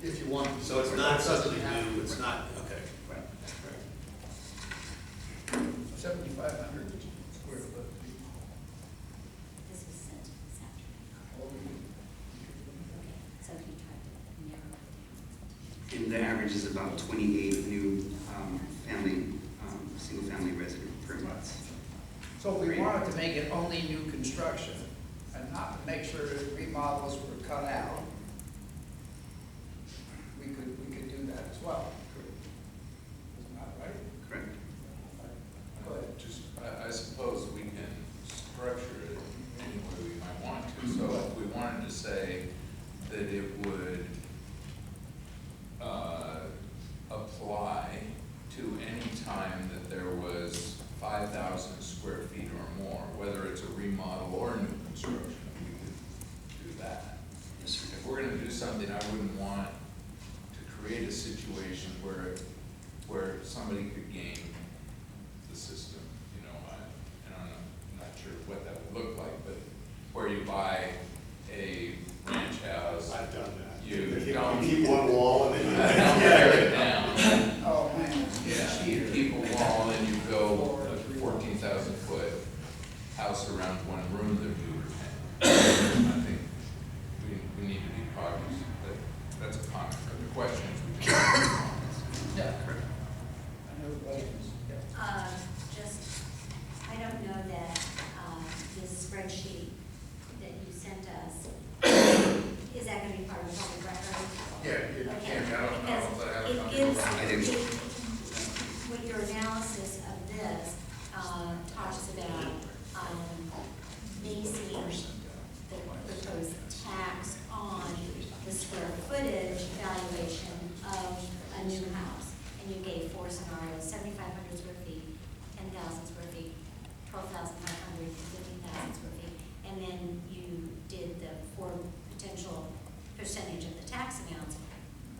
[SPEAKER 10] if you want.
[SPEAKER 8] So it's not something new, it's not, okay.
[SPEAKER 1] Right. 7,500 square foot.
[SPEAKER 2] This was sent this afternoon. So he tried to narrow it down.
[SPEAKER 11] And the average is about 28 new single-family resident permits.
[SPEAKER 1] So if we wanted to make it only new construction and not make sure that remodels were cut out, we could do that as well. Isn't that right?
[SPEAKER 11] Correct.
[SPEAKER 1] Go ahead.
[SPEAKER 7] I suppose we can structure it any way we might want to. So if we wanted to say that it would apply to any time that there was 5,000 square feet or more, whether it's a remodel or new construction, we could do that.
[SPEAKER 11] Yes, sir.
[SPEAKER 7] If we're gonna do something, I wouldn't want to create a situation where somebody could game the system, and I'm not sure what that would look like, but where you buy a ranch house.
[SPEAKER 8] I've done that.
[SPEAKER 7] You
[SPEAKER 8] keep one wall and then
[SPEAKER 7] don't tear it down.
[SPEAKER 1] Oh, man.
[SPEAKER 7] Yeah, you keep a wall and you build a 14,000 foot house around one room that we were paying. I think we need to be cautious, but that's a comment. But the question is, we can.
[SPEAKER 1] Yeah. I know questions. Yeah.
[SPEAKER 2] I don't know that, this spreadsheet that you sent us, is that gonna be part of the public record?
[SPEAKER 10] Yeah, it
[SPEAKER 2] Okay,
[SPEAKER 10] can, I don't know if I have a
[SPEAKER 2] because
[SPEAKER 10] copy
[SPEAKER 2] it
[SPEAKER 10] of
[SPEAKER 2] gives,
[SPEAKER 10] it.
[SPEAKER 11] I do.
[SPEAKER 2] with your analysis of this, talks about, basing the proposed tax on the square footage valuation of a new house. And you gave four scenarios: 7,500 square feet, 10,000 square feet, 12,500, 15,000 square feet. And then you did the four potential percentage of the tax amounts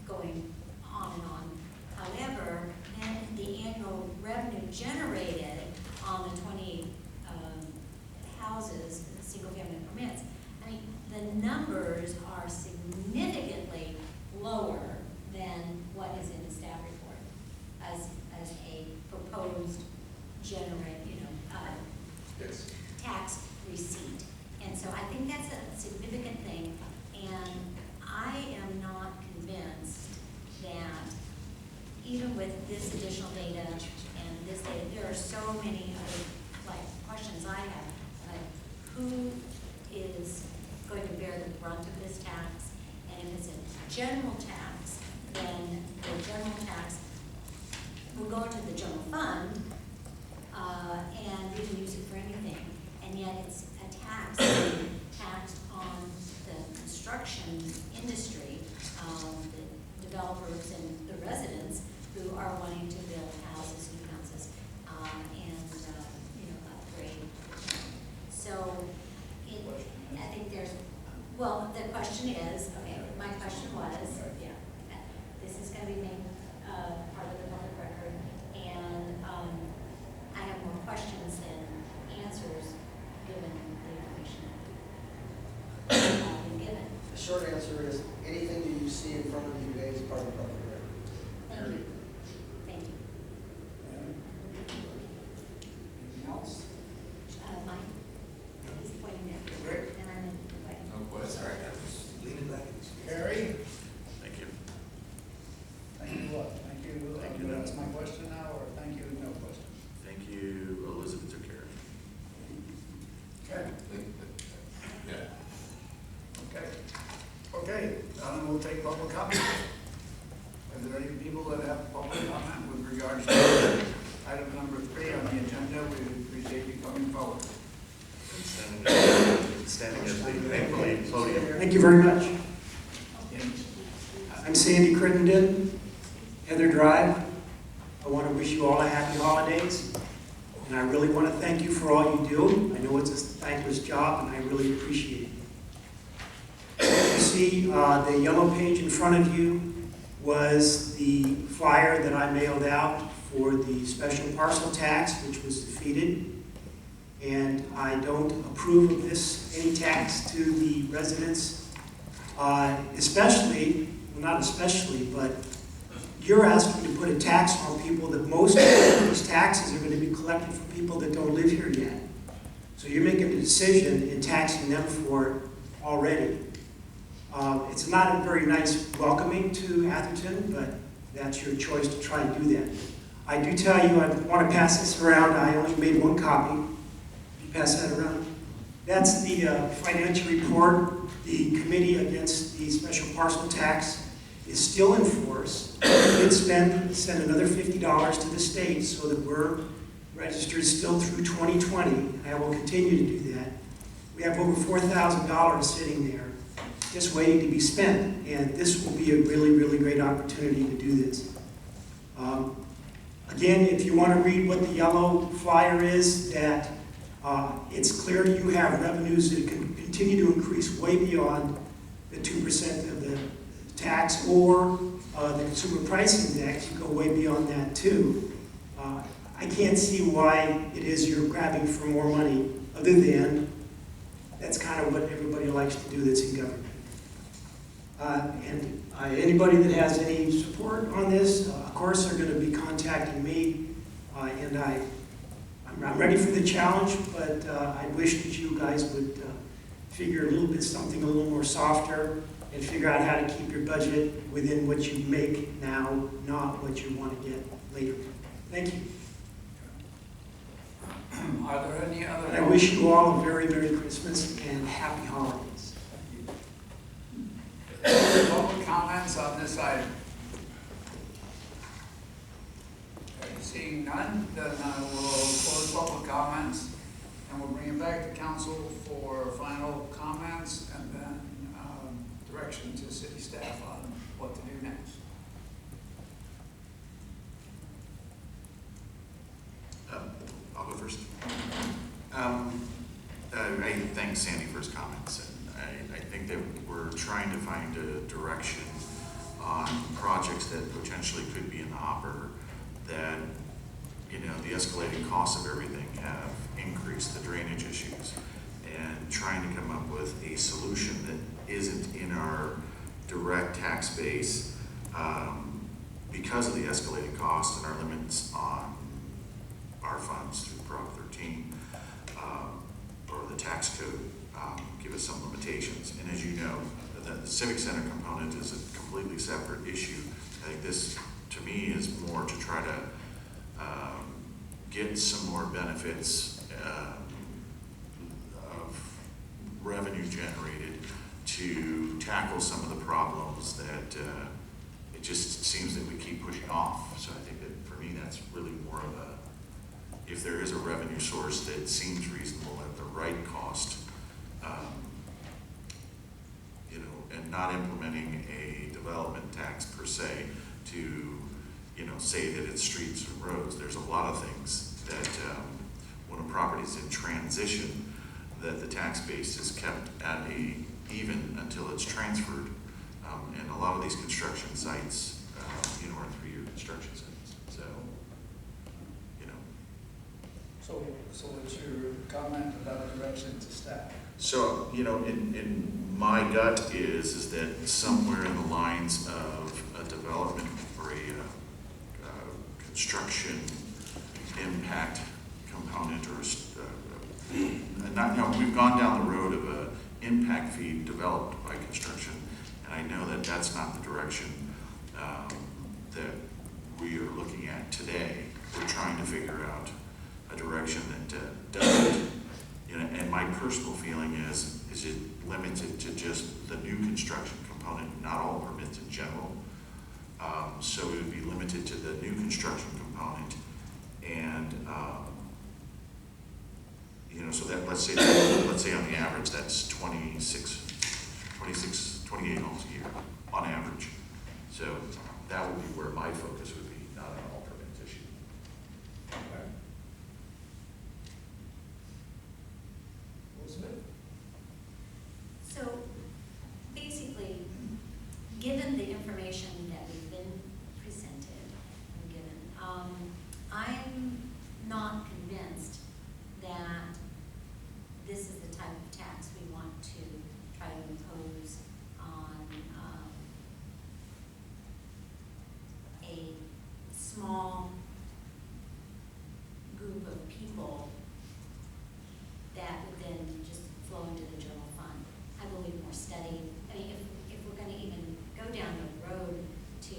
[SPEAKER 2] going on and on. However, then the annual revenue generated on the 20 houses, single-family permits, I mean, the numbers are significantly lower than what is in the staff report as a proposed
[SPEAKER 9] Yes.
[SPEAKER 2] tax receipt. And so I think that's a significant thing, and I am not convinced that even with this additional data and this data, there are so many other, like, questions I have, like, who is going to bear the brunt of this tax? And if it's a general tax, then the general tax will go into the general fund, and we can use it for anything. And yet it's a tax taxed on the construction industry, the developers and the residents who are wanting to build houses, new houses, and upgrade. So I think there's, well, the question is, okay, my question was, this is going to be made part of the public record, and I have more questions than answers given the information that I've been given.
[SPEAKER 5] The short answer is, anything that you see in front of you today is part of the public record.
[SPEAKER 2] Thank you. Thank you.
[SPEAKER 1] Anything else?
[SPEAKER 2] Mike, he's pointing there.
[SPEAKER 1] Rick?
[SPEAKER 2] And I'm in the way.
[SPEAKER 7] No question.
[SPEAKER 9] Sorry, I'm just leaning back.
[SPEAKER 1] Harry?
[SPEAKER 3] Thank you.
[SPEAKER 1] Thank you what? Thank you.
[SPEAKER 3] Thank you.
[SPEAKER 1] That's my question now, or thank you, no question?
[SPEAKER 3] Thank you, Elizabeth Zuccheri.
[SPEAKER 1] Okay.
[SPEAKER 7] Yeah.
[SPEAKER 1] Okay. Okay, we'll take public comment. Are there any people that have public comment with regards to item number 3 on the agenda? We appreciate you coming forward.
[SPEAKER 3] Standing at the thankfully podium.
[SPEAKER 12] Thank you very much.
[SPEAKER 1] James?
[SPEAKER 12] I'm Sandy Crittenden, Heather Drive. I want to wish you all a happy holidays, and I really want to thank you for all you do. I know it's a thankless job, and I really appreciate it. You see, the yellow page in front of you was the flyer that I mailed out for the special parcel tax, which was defeated. And I don't approve of any tax to the residents, especially, well, not especially, but you're asking to put a tax on people that most of these taxes are going to be collected from people that don't live here yet. So you're making a decision in taxing them for it already. It's not a very nice welcoming to Atherton, but that's your choice to try and do that. I do tell you, I want to pass this around. I only made one copy. Pass that around. That's the financial report. The committee against the special parcel tax is still in force. We did send another $50 to the state so that we're registered still through 2020, and I will continue to do that. We have over $4,000 sitting there just waiting to be spent, and this will be a really, really great opportunity to do this. Again, if you want to read what the yellow flyer is, that it's clear you have revenues that can continue to increase way beyond the 2% of the tax, or the consumer price index. You go way beyond that too. I can't see why it is you're grabbing for more money, other than that's kind of what everybody likes to do that's in government. Anybody that has any support on this, of course, are going to be contacting me, and I'm ready for the challenge, but I wish that you guys would figure a little bit something a little more softer and figure out how to keep your budget within what you make now, not what you want to get later. Thank you.
[SPEAKER 1] Are there any other?
[SPEAKER 12] And I wish you all a very Merry Christmas and Happy Holidays.
[SPEAKER 1] Public comments on this item? Seeing none, then I will close public comments, and we'll bring it back to council for final comments, and then direction to city staff on what to do next.
[SPEAKER 3] I'll go first. I thank Sandy for his comments, and I think that we're trying to find a direction on projects that potentially could be in the hopper that, you know, the escalating costs of everything have increased the drainage issues, and trying to come up with a solution that isn't in our direct tax base because of the escalating costs and our limits on our funds through Prop 13. with some limitations. And as you know, the civic center component is a completely separate issue. I think this, to me, is more to try to get some more benefits of revenue generated to tackle some of the problems that it just seems that we keep pushing off. So I think that for me, that's really more of a, if there is a revenue source that seems reasonable at the right cost, you know, and not implementing a development tax per se to, you know, say that it's streets and roads. There's a lot of things that when a property is in transition, that the tax base is kept at a even until it's transferred. And a lot of these construction sites, you know, are 3-year construction sites. So, you know.
[SPEAKER 1] So what's your comment about direction to staff?
[SPEAKER 3] So, you know, in my gut is that somewhere in the lines of a development or a construction impact component or we've gone down the road of a impact fee developed by construction, and I know that that's not the direction that we are looking at today. We're trying to figure out a direction that doesn't, you know, and my personal feeling is it limited to just the new construction component, not all permits in general. So it would be limited to the new construction component, and you know, so that let's say on the average that's 28 homes a year on average. So that would be where my focus would be, not an all permits issue.
[SPEAKER 1] Okay. Elizabeth?
[SPEAKER 2] So basically, given the information that we've been presented and given, I'm not convinced that this is the type of tax we want to try to impose on a small group of people that would then just flow into the general fund. I believe more study. I mean, if we're gonna even go down the road to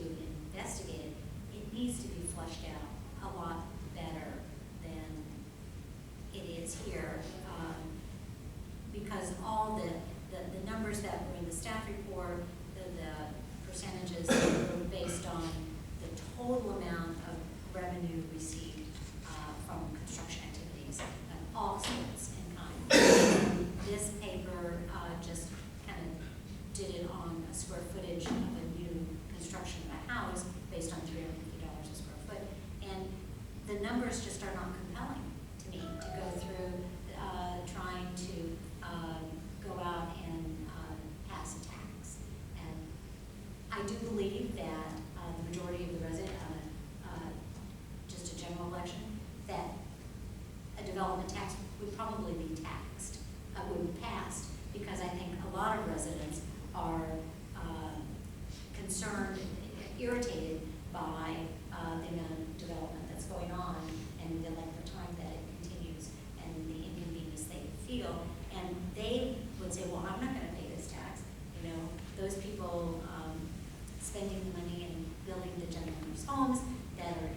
[SPEAKER 2] investigate it, it needs to be fleshed out a lot better than it is here. Because all the numbers that were in the staff report, the percentages were based on the total amount of revenue received from construction activities of all sorts and kinds. And this paper just kind of did it on a square footage of a new construction of a house based on $350 a square foot. And the numbers just are not compelling to me to go through trying to go out and pass a tax. And I do believe that the majority of the resident, just a general election, that a development tax would probably be taxed, would be passed, because I think a lot of residents are concerned, irritated by the amount of development that's going on and the length of time that it continues and the inconvenience they feel. And they would say, well, I'm not going to pay this tax. You know, those people spending the money and building the gentlemen's homes that are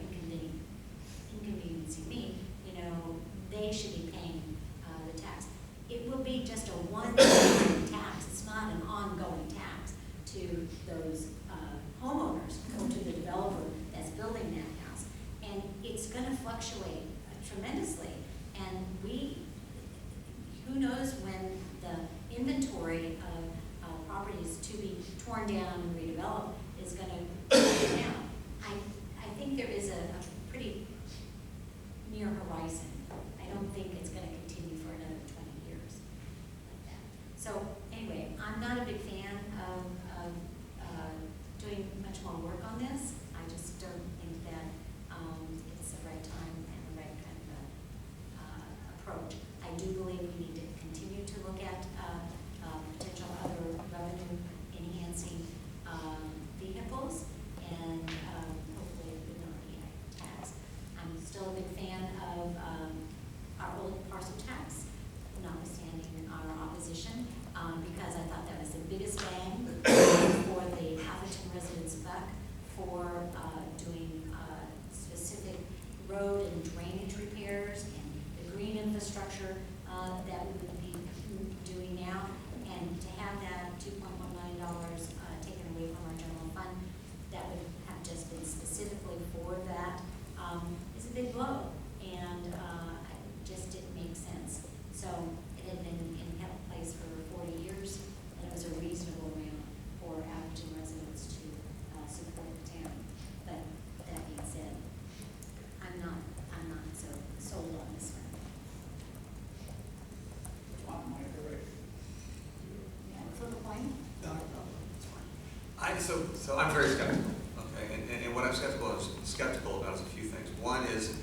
[SPEAKER 2] inconveniencing me, you know, they should be paying the tax. It will be just a one-time tax. It's not an ongoing tax to those homeowners or to the developer that's building that house. And it's going to fluctuate tremendously. And who knows when the inventory of properties to be torn down and redeveloped is going to go down. I think there is a pretty near horizon. I don't think it's going to continue for another 20 years like that. So anyway, I'm not a big fan of doing much more work on this. I just don't think that it's the right time and the right kind of approach. I do believe we need to continue to look at potential other revenue enhancing vehicles, and hopefully it would not be a tax. I'm still a big fan of our old parcel tax, notwithstanding our opposition. because I thought that was the biggest bang for the Atherton residents' buck for doing specific road and drainage repairs and the green infrastructure that we would be doing now. And to have that $2.1 million taken away from our general fund, that would have just been specifically for that, is a big blow. And it just didn't make sense. So it had been in place for 40 years, and it was a reasonable amount for Atherton residents to support the town. But that being said, I'm not so sold on this one. Yeah, flip a coin?
[SPEAKER 8] No, it's fine. So I'm very skeptical, okay, and what I'm skeptical about is a few things. One is,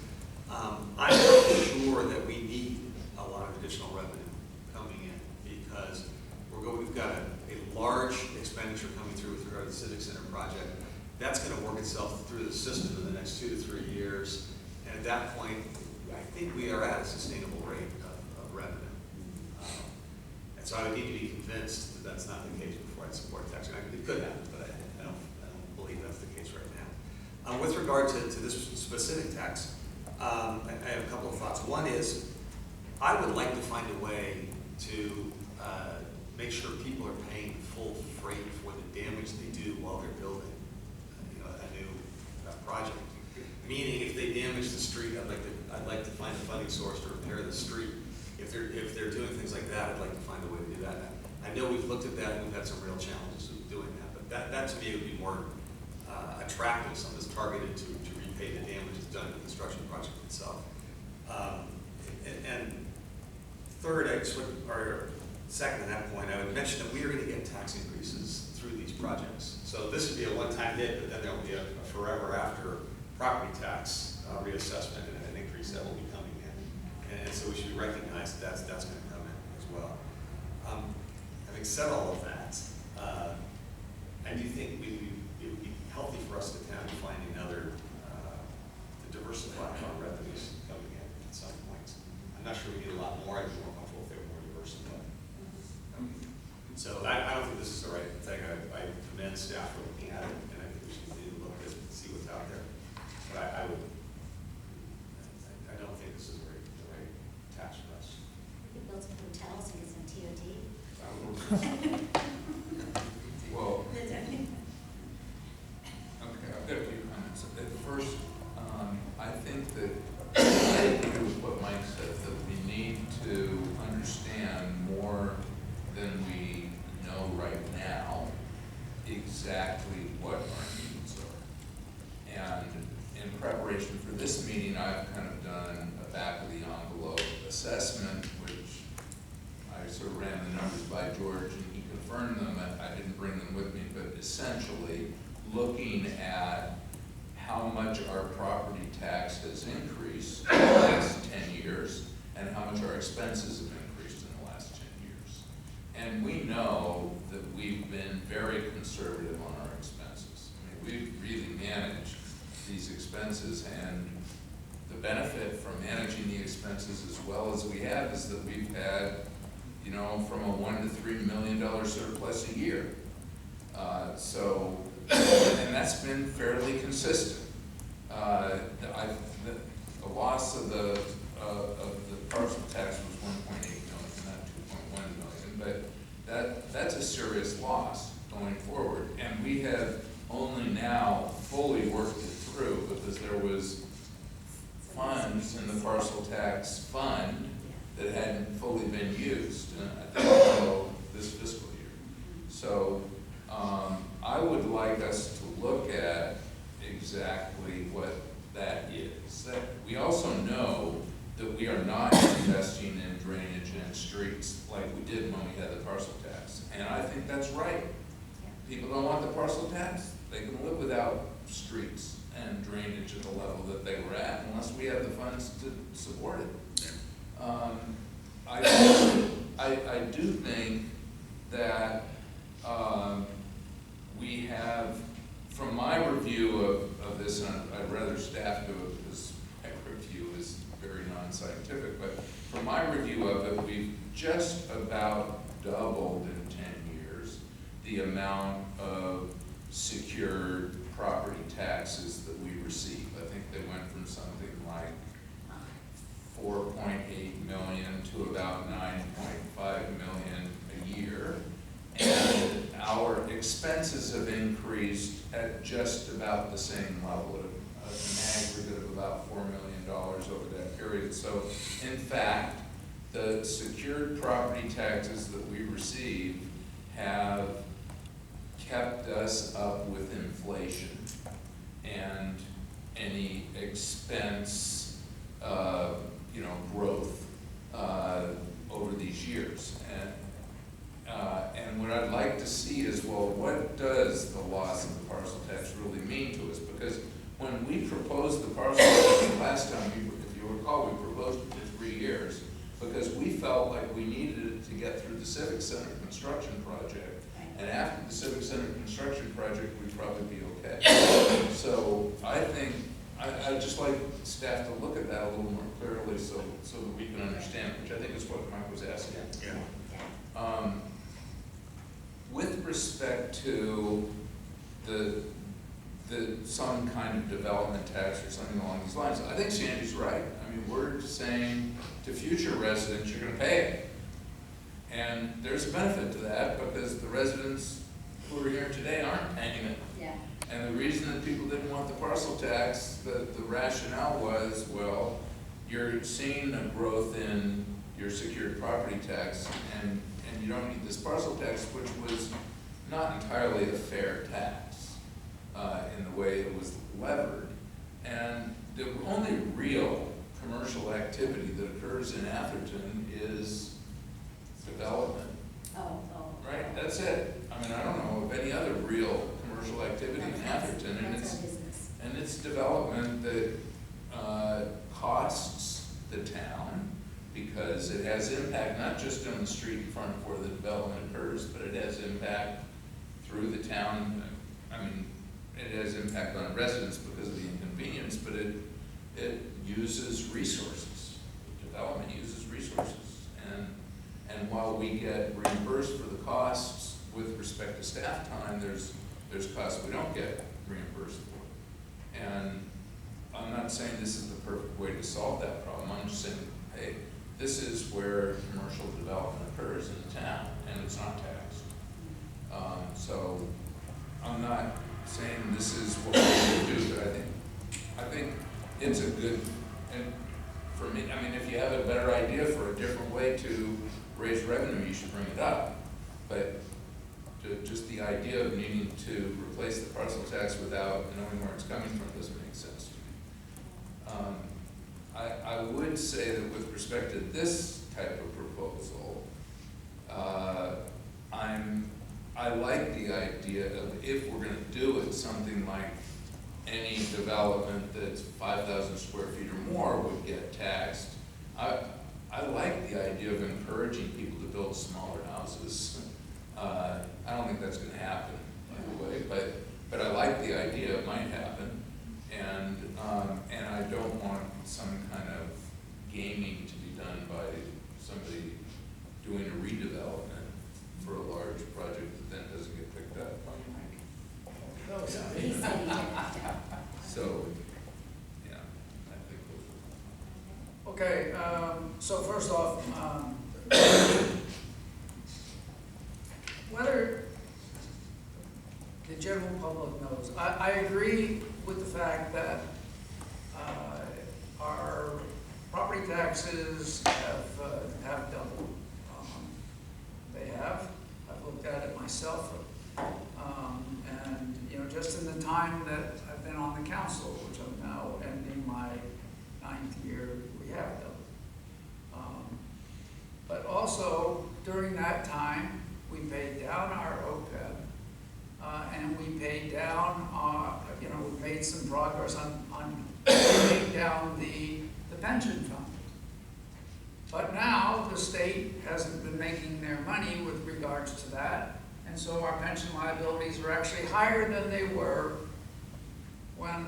[SPEAKER 8] I'm not sure that we need a lot of additional revenue coming in, because we've got a large expenditure coming through with regard to the Civic Center project. That's gonna work itself through the system in the next 2 to 3 years, and at that point, I think we are at a sustainable rate of revenue. And so I would need to be convinced that that's not the case before I'd support tax. It could happen, but I don't believe that's the case right now. With regard to this specific tax, I have a couple of thoughts. One is, I would like to find a way to make sure people are paying full freight for the damage they do while they're building a new project. Meaning, if they damage the street, I'd like to find a funding source to repair the street. If they're doing things like that, I'd like to find a way to do that. I know we've looked at that and we've had some real challenges with doing that, but that to me would be more attractive. Something that's targeted to repay the damages done in the construction project itself. And third, or second to that point, I would mention that we are going to get tax increases through these projects. So this would be a one-time hit, but then there will be a forever after property tax reassessment and an increase that will be coming in. And so we should recognize that that's going to come in as well. Having said all of that, I do think it would be healthy for us to kind of find another, to diversify our revenues coming in at some point. I'm not sure we need a lot more. I'd be more comfortable if they were more diversified. So I don't think this is the right thing. I commend staff for looking at it, and I think we should continue to look at it and see what's out there. But I don't think this is the right tax for us.
[SPEAKER 2] We could build some hotels and get some TOT.
[SPEAKER 7] Well, okay, I've got a few comments. First, I think that I agree with what Mike said, that we need to understand more than we know right now exactly what our needs are. And in preparation for this meeting, I've kind of done a back of the envelope assessment, which I sort of ran the numbers by George and he confirmed them. I didn't bring them with me, but essentially looking at how much our property tax has increased in the last 10 years and how much our expenses have increased in the last 10 years. And we know that we've been very conservative on our expenses. I mean, we've really managed these expenses, and the benefit from managing the expenses as well as we have is that we've had, from a $1 to $3 million surplus a year. And that's been fairly consistent. The loss of the parcel tax was 1.8 million, not 2.1 million, but that's a serious loss going forward. And we have only now fully worked it through because there was funds in the parcel tax fund that hadn't fully been used, I think, until this fiscal year. So I would like us to look at exactly what that is. We also know that we are not investing in drainage and streets like we did when we had the parcel tax. And I think that's right. People don't want the parcel tax. They can live without streets and drainage at the level that they were at unless we have the funds to support it. I do think that we have, from my review of this, and I'd rather staff do it because my review is very non-scientific, but from my review of it, we've just about doubled in 10 years the amount of secured property taxes that we receive. I think they went from something like 4.8 million to about 9.5 million a year. And our expenses have increased at just about the same level, an aggregate of about $4 million over that period. So in fact, the secured property taxes that we receive have kept us up with inflation and any expense, growth over these years. And what I'd like to see is, well, what does the loss of the parcel tax really mean to us? Because when we proposed the parcel tax last time, if you recall, we proposed it for 3 years because we felt like we needed it to get through the Civic Center construction project. And after the Civic Center construction project, we'd probably be okay. So I think, I'd just like staff to look at that a little more clearly so that we can understand, which I think is what Mike was asking.
[SPEAKER 3] Yeah.
[SPEAKER 7] With respect to the some kind of development tax or something along these lines, I think Sandy's right. I mean, we're saying to future residents, you're gonna pay it. And there's a benefit to that because the residents who are here today aren't paying it.
[SPEAKER 2] Yeah.
[SPEAKER 7] And the reason that people didn't want the parcel tax, the rationale was, well, you're seeing a growth in your secured property tax and you don't need this parcel tax, which was not entirely a fair tax in the way it was levered. And the only real commercial activity that occurs in Atherton is development.
[SPEAKER 2] Oh.
[SPEAKER 7] Right, that's it. I mean, I don't know of any other real commercial activity in Atherton, and
[SPEAKER 2] That's our business.
[SPEAKER 7] it's development that costs the town because it has impact not just on the street in front of where the development occurs, but it has impact through the town. I mean, it has impact on residents because of the inconvenience, but it uses resources. Development uses resources, and while we get reimbursed for the costs with respect to staff time, there's costs we don't get reimbursed for. And I'm not saying this is the perfect way to solve that problem. I'm just saying, hey, this is where commercial development occurs in the town, and it's not taxed. So I'm not saying this is what we do, but I think it's a good, and for me, I mean, if you have a better idea for a different way to raise revenue, you should bring it up. But just the idea of needing to replace the parcel tax without knowing where it's coming from doesn't make sense to me. I would say that with respect to this type of proposal, I like the idea of, if we're gonna do it, something like any development that's 5,000 square feet or more would get taxed. I like the idea of encouraging people to build smaller houses. I don't think that's gonna happen, by the way, but I like the idea, it might happen. And I don't want some kind of gaming to be done by somebody doing a redevelopment for a large project that then doesn't get picked up.
[SPEAKER 2] He said he did.
[SPEAKER 7] So, yeah, I think those
[SPEAKER 1] Okay, so first off, whether the general public knows, I agree with the fact that our property taxes have doubled. They have. I've looked at it myself. And, just in the time that I've been on the council, which I'm now ending my 9th year, we have doubled. But also, during that time, we paid down our OPEB, and we paid down, we made some progress on paying down the pension fund. But now, the state hasn't been making their money with regards to that, and so our pension liabilities are actually higher than they were when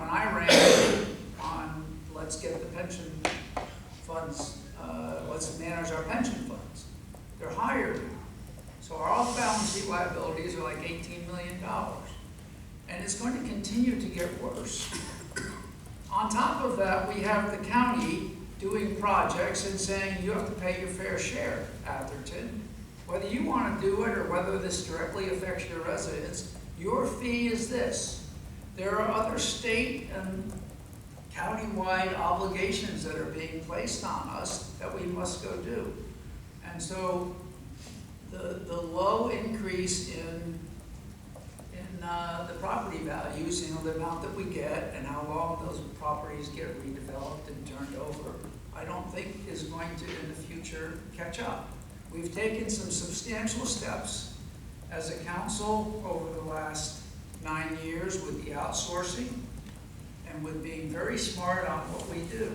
[SPEAKER 1] I ran on, let's get the pension funds, let's manage our pension funds. they're higher now. So our off-balance sheet liabilities are like $18 million. And it's going to continue to get worse. On top of that, we have the county doing projects and saying you have to pay your fair share, Atherton. Whether you want to do it or whether this directly affects your residents, your fee is this. There are other state and county-wide obligations that are being placed on us that we must go do. And so the low increase in the property values, the amount that we get and how long those properties get redeveloped and turned over, I don't think is going to, in the future, catch up. We've taken some substantial steps as a council over the last 9 years with the outsourcing and with being very smart on what we do.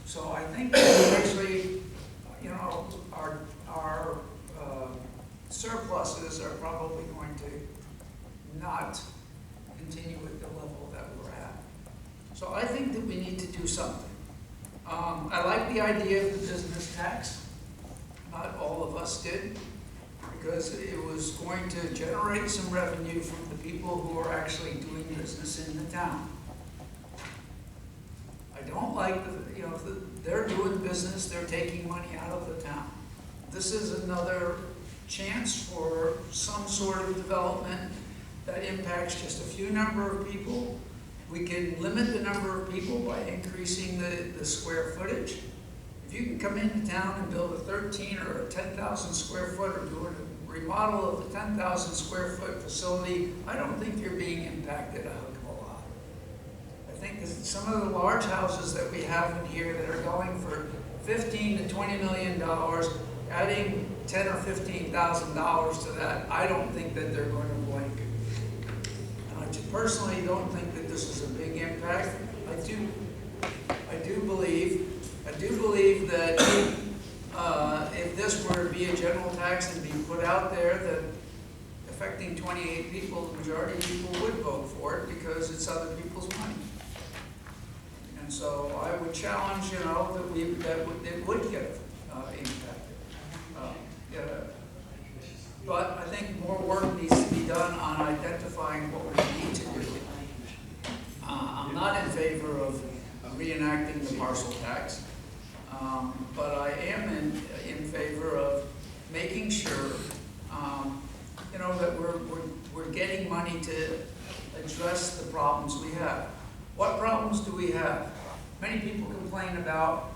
[SPEAKER 1] So I think that actually, our surpluses are probably going to not continue at the level that we're at. So I think that we need to do something. I like the idea of the business tax. Not all of us did, because it was going to generate some revenue from the people who are actually doing business in the town. I don't like they're doing business, they're taking money out of the town. This is another chance for some sort of development that impacts just a few number of people. We can limit the number of people by increasing the square footage. If you can come into town and build a 13 or a 10,000 square foot or do a remodel of the 10,000 square foot facility, I don't think you're being impacted a heck of a lot. I think that some of the large houses that we have in here that are going for $15 to $20 million, adding $10,000 or $15,000 to that, I don't think that they're going to blink. And I personally don't think that this is a big impact. I do believe that if this were to be a general tax and be put out there, that affecting 28 people, the majority of people would vote for it because it's other people's money. And so I would challenge, that it would get impacted. But I think more work needs to be done on identifying what we need to do. I'm not in favor of reenacting the parcel tax, but I am in favor of making sure, that we're getting money to address the problems we have. What problems do we have? Many people complain about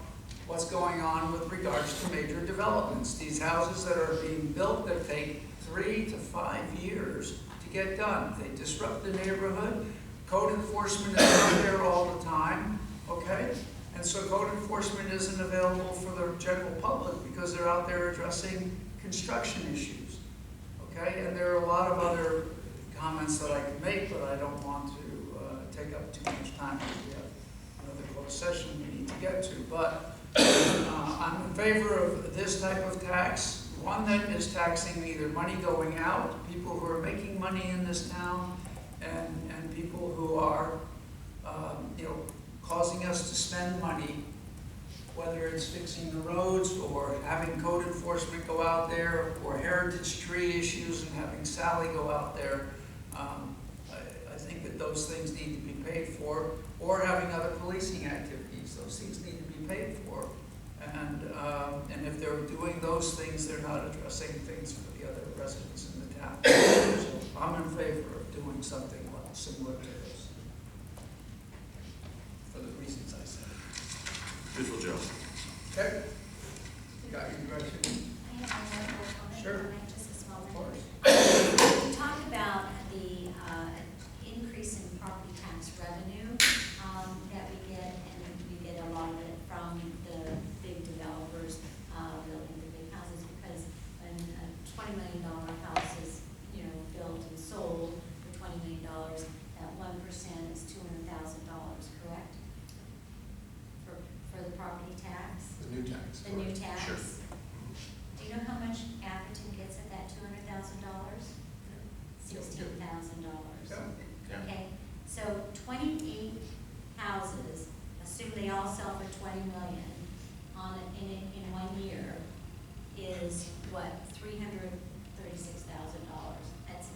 [SPEAKER 1] what's going on with regards to major developments. These houses that are being built that take 3 to 5 years to get done. They disrupt the neighborhood. Code enforcement is out there all the time, okay? And so code enforcement isn't available for the general public because they're out there addressing construction issues, okay? And there are a lot of other comments that I could make, but I don't want to take up too much time because we have another closed session we need to get to. But I'm in favor of this type of tax, one that is taxing either money going out, people who are making money in this town, and people who are, causing us to spend money, whether it's fixing the roads or having code enforcement go out there, or heritage tree issues and having Sally go out there. I think that those things need to be paid for, or having other policing activities. Those things need to be paid for. And if they're doing those things, they're not addressing things for the other residents in the town. So I'm in favor of doing something similar to this, for the reasons I said.
[SPEAKER 3] Beautiful, Joe.
[SPEAKER 1] Okay? You got your direction?
[SPEAKER 2] I have one more comment.
[SPEAKER 1] Sure.
[SPEAKER 2] Just a small
[SPEAKER 1] Of
[SPEAKER 2] one.
[SPEAKER 1] course.
[SPEAKER 2] We talked about the increase in property tax revenue that we get, and we get a lot of it from the big developers building the big houses, because when a $20 million house is, built and sold for $20 million, that 1% is $200,000, correct? For the property tax?
[SPEAKER 10] The new tax.
[SPEAKER 2] The new tax?
[SPEAKER 3] Sure.
[SPEAKER 2] Do you know how much Atherton gets at that $200,000? $16,000.
[SPEAKER 3] Yeah.
[SPEAKER 2] Okay, so 28 houses, assume they all sell for $20 million in 1 year, is what, $336,000. That's,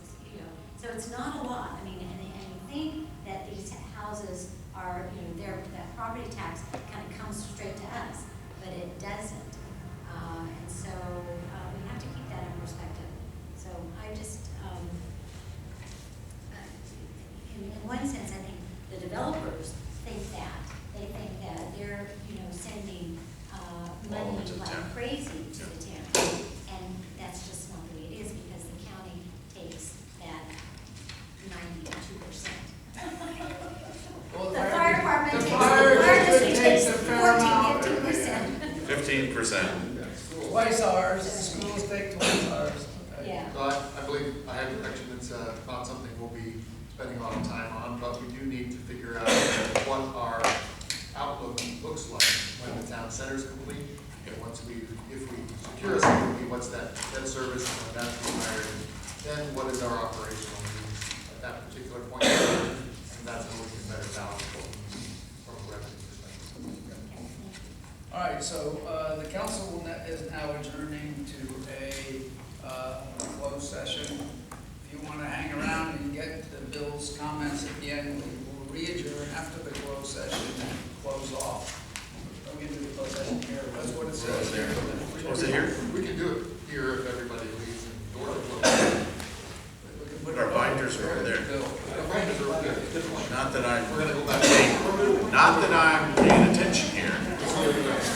[SPEAKER 2] so it's not a lot. I mean, and you think that these houses are, that property tax kind of comes straight to us, but it doesn't. And so we have to keep that in perspective. So I just, in one sense, I think the developers think that. They think that they're, sending money
[SPEAKER 3] to the
[SPEAKER 2] like
[SPEAKER 3] town.
[SPEAKER 2] crazy to the town. And that's just not the way it is, because the county takes that 92%.
[SPEAKER 1] Well,
[SPEAKER 2] The fire department
[SPEAKER 1] the
[SPEAKER 2] takes,
[SPEAKER 1] fire
[SPEAKER 2] the fire district
[SPEAKER 1] district
[SPEAKER 2] takes
[SPEAKER 1] takes a fair
[SPEAKER 2] 14,
[SPEAKER 1] amount.
[SPEAKER 2] 15%.
[SPEAKER 3] 15%.
[SPEAKER 1] Twice ours, the schools take twice ours. Okay.
[SPEAKER 2] Yeah.
[SPEAKER 10] So I believe I have direction, it's not something we'll be spending a lot of time on, but we do need to figure out what our outlook looks like when the town center is complete. And if we secure a facility, what's that debt service, and when that's retired, then what is our operational needs at that particular point in time? And that's when we can better balance what we need from a revenue perspective.
[SPEAKER 1] All right, so the council is now adjourning to a closed session. If you want to hang around and get the Bill's comments at the end, we will re-adjourn after the closed session and close off. Are we going to do the closed session here? That's what it says here.
[SPEAKER 3] Was it here?
[SPEAKER 10] We can do it here if everybody leaves and door is closed.
[SPEAKER 1] But
[SPEAKER 3] Our binders are over there.
[SPEAKER 1] Bill.
[SPEAKER 10] The binders are good. Good point.
[SPEAKER 3] Not that
[SPEAKER 10] We're gonna go back.
[SPEAKER 3] I'm paying attention here.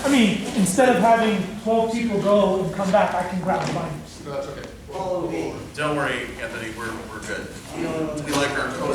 [SPEAKER 4] I mean, instead of having 12 people go and come back, I can grab the binders.
[SPEAKER 10] No, that's okay.
[SPEAKER 5] Follow me.
[SPEAKER 3] Don't worry, Anthony, we're good.
[SPEAKER 5] You know,
[SPEAKER 3] We like our code